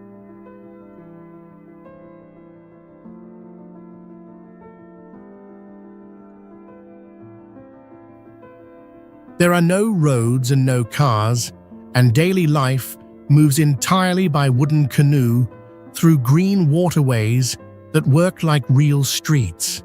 There are no roads and no cars, and daily life moves entirely by wooden canoe through green waterways that work like real streets.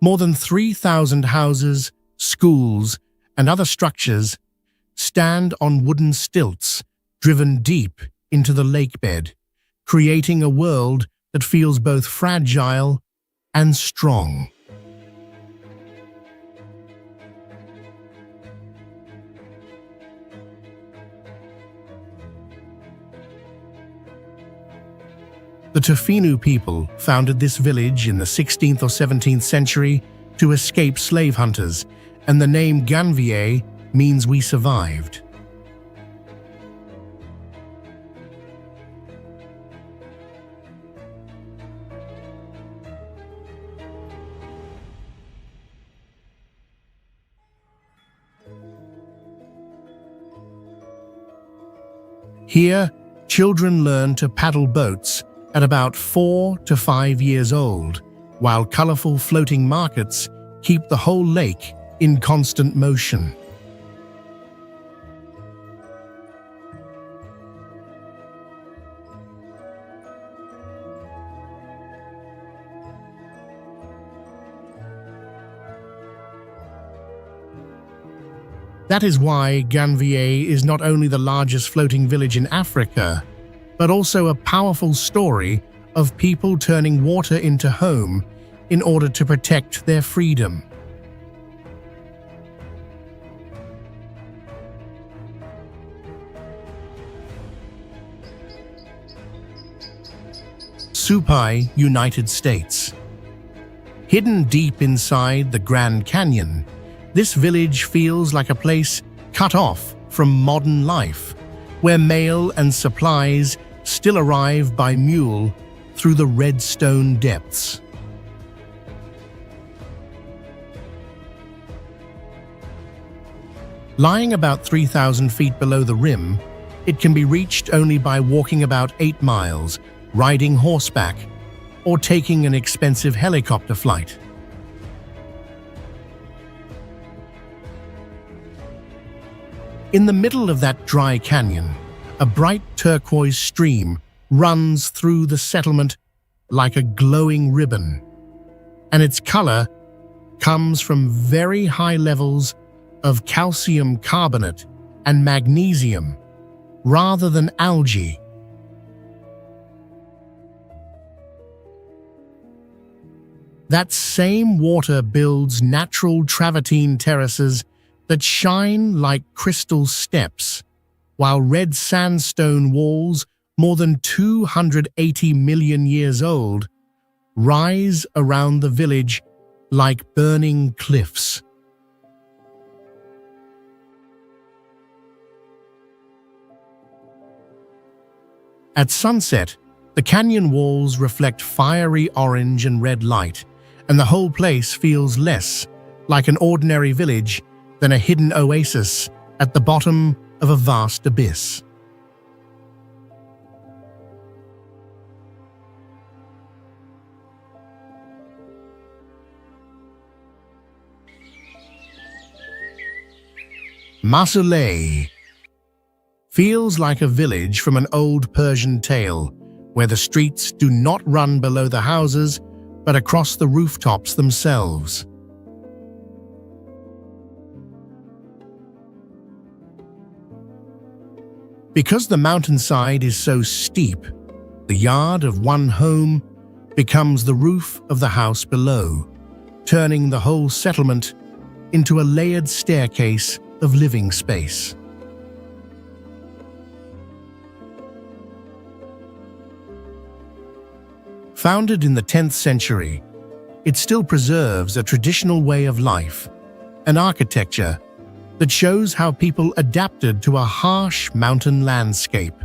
More than 3,000 houses, schools, and other structures stand on wooden stilts driven deep into the lakebed, creating a world that feels both fragile and strong. The Tofinu people founded this village in the 16th or 17th century to escape slave hunters, and the name Ganvier means we survived. Here, children learn to paddle boats at about 4 to 5 years old, while colorful floating markets keep the whole lake in constant motion. That is why Ganvier is not only the largest floating village in Africa, but also a powerful story of people turning water into home in order to protect their freedom. Supai, United States. Hidden deep inside the Grand Canyon, this village feels like a place cut off from modern life, where mail and supplies still arrive by mule through the red stone depths. Lying about 3,000 feet below the rim, it can be reached only by walking about 8 miles, riding horseback, or taking an expensive helicopter flight. In the middle of that dry canyon, a bright turquoise stream runs through the settlement like a glowing ribbon, and its color comes from very high levels of calcium carbonate and magnesium rather than algae. That same water builds natural travertine terraces that shine like crystal steps, while red sandstone walls, more than 280 million years old, rise around the village like burning cliffs. At sunset, the canyon walls reflect fiery orange and red light, and the whole place feels less like an ordinary village than a hidden oasis at the bottom of a vast abyss. Masuleh feels like a village from an old Persian tale, where the streets do not run below the houses, but across the rooftops themselves. Because the mountainside is so steep, the yard of one home becomes the roof of the house below, turning the whole settlement into a layered staircase of living space. Founded in the 10th century, it still preserves a traditional way of life, an architecture that shows how people adapted to a harsh mountain landscape.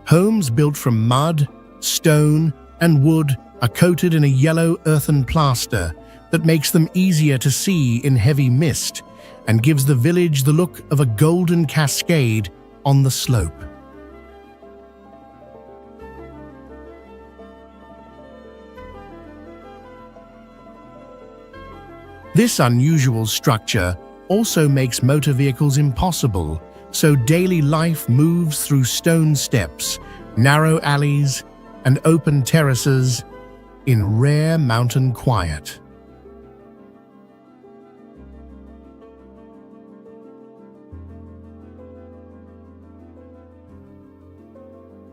Homes built from mud, stone, and wood are coated in a yellow earthen plaster that makes them easier to see in heavy mist and gives the village the look of a golden cascade on the slope. This unusual structure also makes motor vehicles impossible, so daily life moves through stone steps, narrow alleys, and open terraces in rare mountain quiet.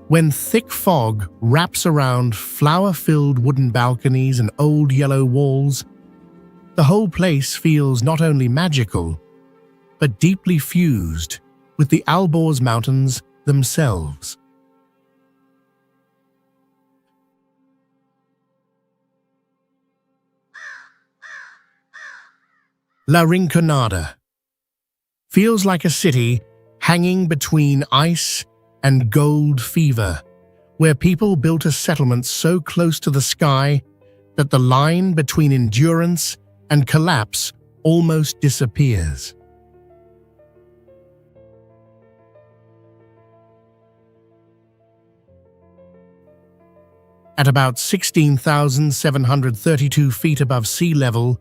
When thick fog wraps around flower-filled wooden balconies and old yellow walls, the whole place feels not only magical, but deeply fused with the Alborz Mountains themselves. La Rinconada feels like a city hanging between ice and gold fever, where people built a settlement so close to the sky that the line between endurance and collapse almost disappears. At about 16,732 feet above sea level,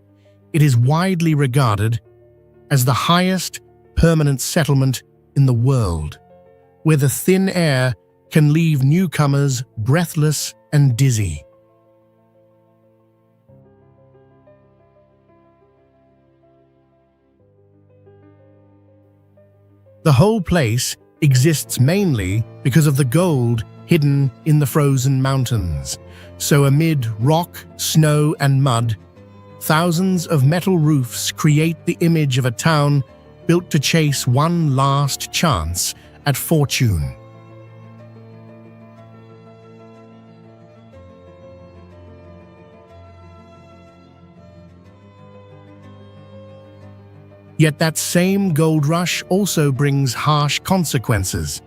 it is widely regarded as the highest permanent settlement in the world, where the thin air can leave newcomers breathless and dizzy. The whole place exists mainly because of the gold hidden in the frozen mountains. So amid rock, snow, and mud, thousands of metal roofs create the image of a town built to chase one last chance at fortune. Yet that same gold rush also brings harsh consequences,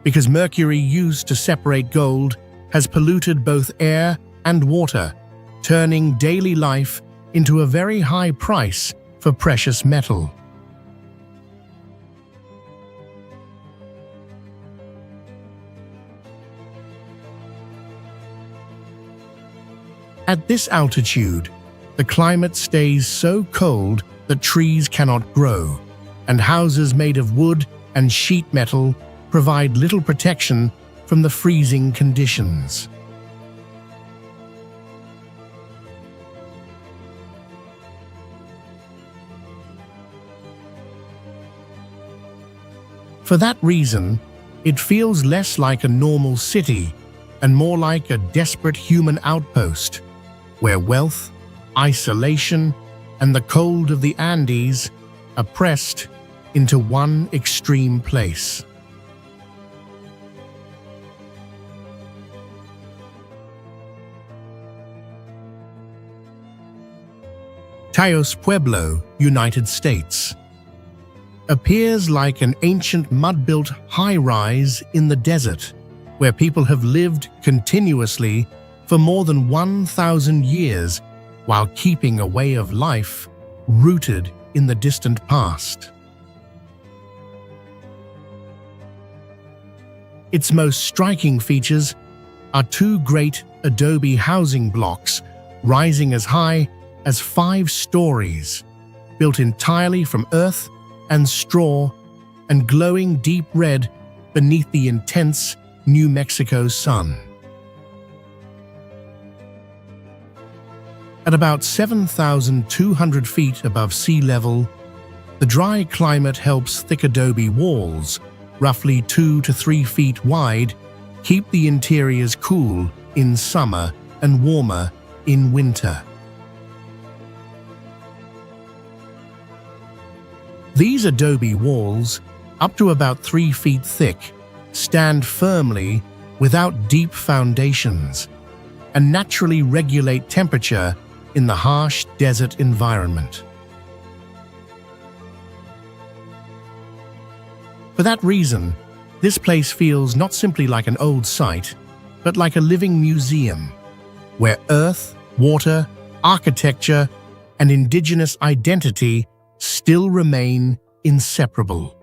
because mercury used to separate gold has polluted both air and water, turning daily life into a very high price for precious metal. At this altitude, the climate stays so cold that trees cannot grow, and houses made of wood and sheet metal provide little protection from the freezing conditions. For that reason, it feels less like a normal city and more like a desperate human outpost, where wealth, isolation, and the cold of the Andes are pressed into one extreme place. Taos Pueblo, United States, appears like an ancient mud-built high-rise in the desert, where people have lived continuously for more than 1,000 years while keeping a way of life rooted in the distant past. Its most striking features are two great adobe housing blocks rising as high as 5 stories, built entirely from earth and straw and glowing deep red beneath the intense New Mexico sun. At about 7,200 feet above sea level, the dry climate helps thick adobe walls, roughly 2 to 3 feet wide, keep the interiors cool in summer and warmer in winter. These adobe walls, up to about 3 feet thick, stand firmly without deep foundations and naturally regulate temperature in the harsh desert environment. For that reason, this place feels not simply like an old site, but like a living museum, where earth, water, architecture, and indigenous identity still remain inseparable.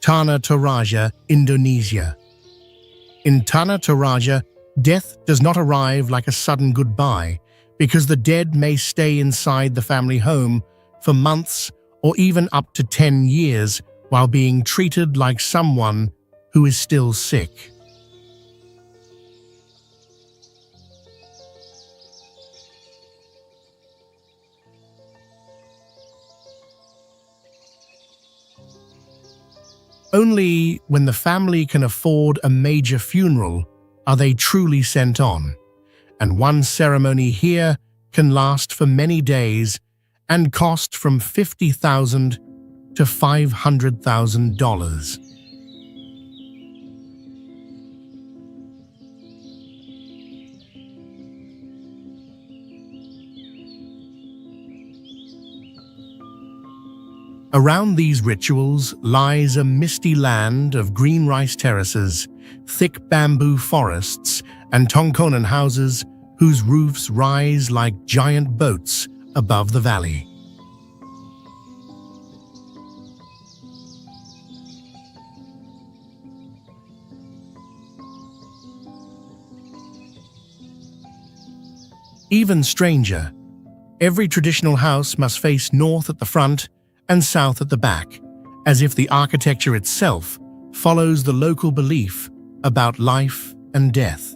Tanah Toraja, Indonesia. In Tanah Toraja, death does not arrive like a sudden goodbye, because the dead may stay inside the family home for months or even up to 10 years while being treated like someone who is still sick. Only when the family can afford a major funeral are they truly sent on, and one ceremony here can last for many days and cost from $50,000 to $500,000. Around these rituals lies a misty land of green rice terraces, thick bamboo forests, and tongkonan houses whose roofs rise like giant boats above the valley. Even stranger, every traditional house must face north at the front and south at the back, as if the architecture itself follows the local belief about life and death.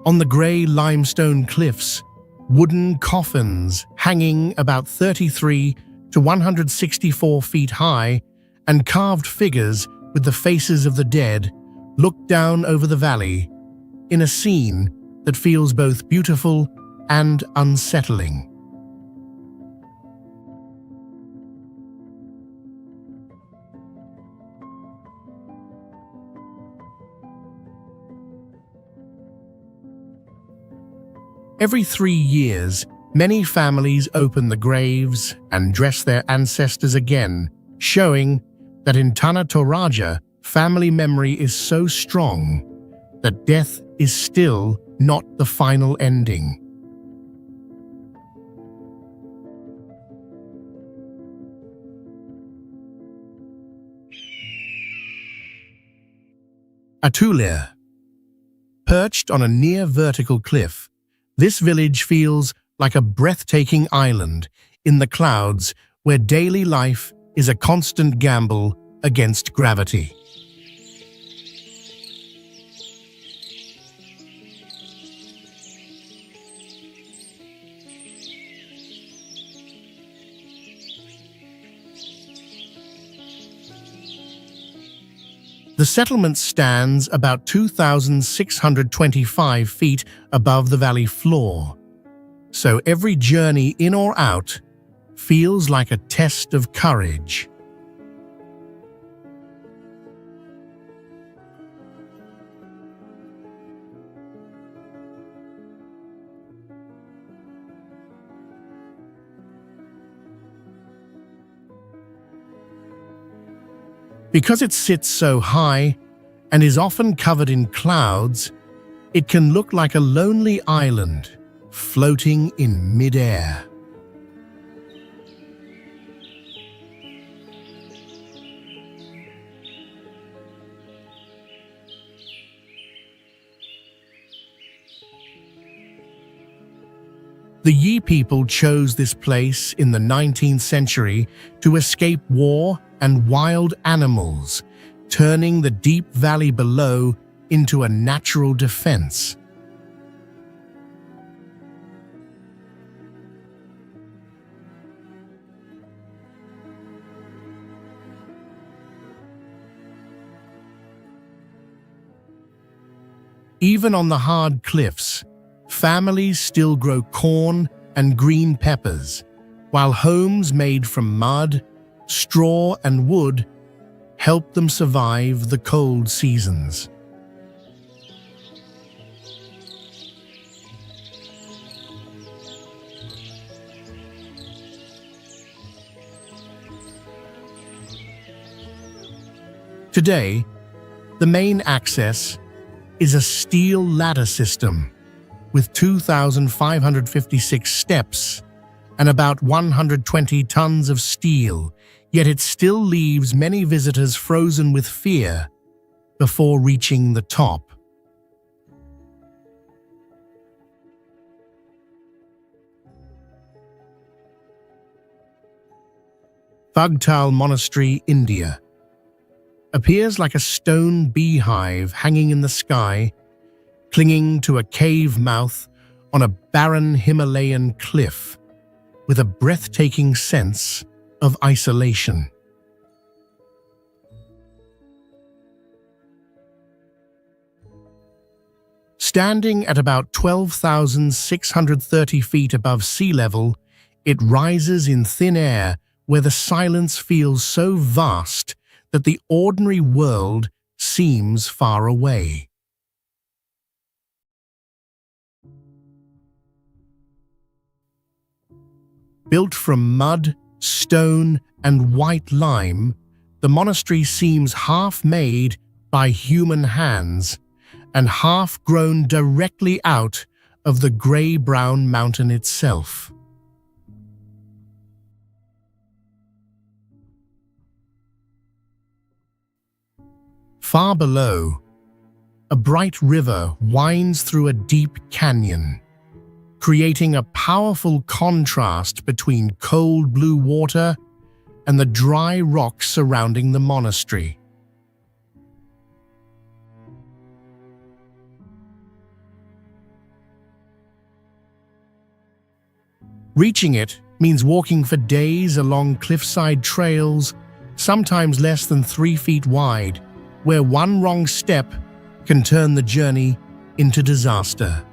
On the grey limestone cliffs, wooden coffins hanging about 33 to 164 feet high and carved figures with the faces of the dead look down over the valley in a scene that feels both beautiful and unsettling. Every 3 years, many families open the graves and dress their ancestors again, showing that in Tanah Toraja, family memory is so strong that death is still not the final ending. Atulia. Perched on a near-vertical cliff, this village feels like a breathtaking island in the clouds where daily life is a constant gamble against gravity. The settlement stands about 2,625 feet above the valley floor, so every journey in or out feels like a test of courage. Because it sits so high and is often covered in clouds, it can look like a lonely island floating in mid-air. The Yi people chose this place in the 19th century to escape war and wild animals, turning the deep valley below into a natural defense. Even on the hard cliffs, families still grow corn and green peppers, while homes made from mud, straw, and wood help them survive the cold seasons. Today, the main access is a steel ladder system with 2,556 steps and about 120 tons of steel, yet it still leaves many visitors frozen with fear before reaching the top. Bhagtal Monastery, India, appears like a stone beehive hanging in the sky, clinging to a cave mouth on a barren Himalayan cliff, with a breathtaking sense of isolation. Standing at about 12,630 feet above sea level, it rises in thin air where the silence feels so vast that the ordinary world seems far away. Built from mud, stone, and white lime, the monastery seems half made by human hands and half grown directly out of the grey-brown mountain itself. Far below, a bright river winds through a deep canyon, creating a powerful contrast between cold blue water and the dry rocks surrounding the monastery. Reaching it means walking for days along cliffside trails, sometimes less than 3 feet wide, where one wrong step can turn the journey into disaster.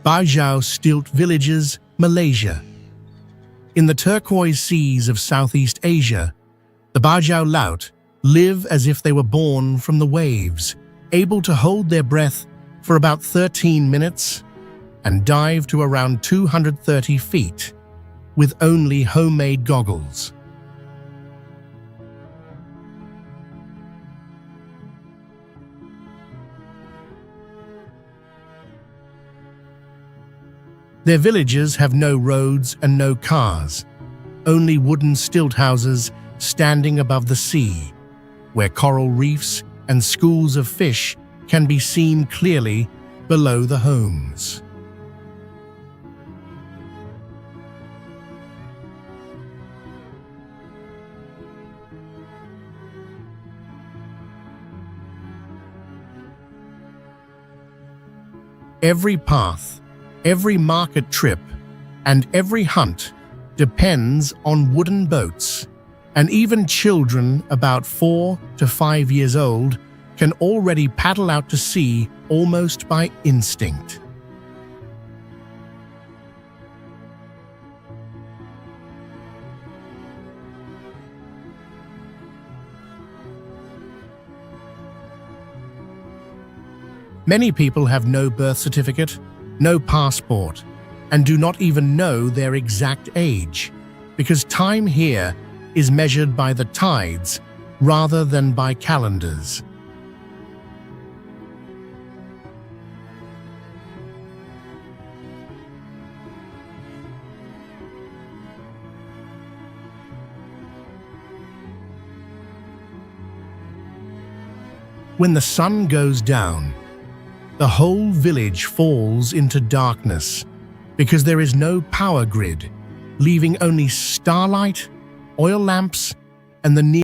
Bajau Stilt Villages, Malaysia. In the turquoise seas of Southeast Asia, the Bajau Laut live as if they were born from the waves, able to hold their breath for about 13 minutes and dive to around 230 feet, with only homemade goggles. Their villages have no roads and no cars, only wooden stilt houses standing above the sea, where coral reefs and schools of fish can be seen clearly below the homes. Every path, every market trip, and every hunt depends on wooden boats, and even children about 4 to 5 years old can already paddle out to sea almost by instinct. Many people have no birth certificate, no passport, and do not even know their exact age, because time here is measured by the tides rather than by calendars. When the sun goes down, the whole village falls into darkness because there is no power grid, leaving only starlight, oil lamps, and the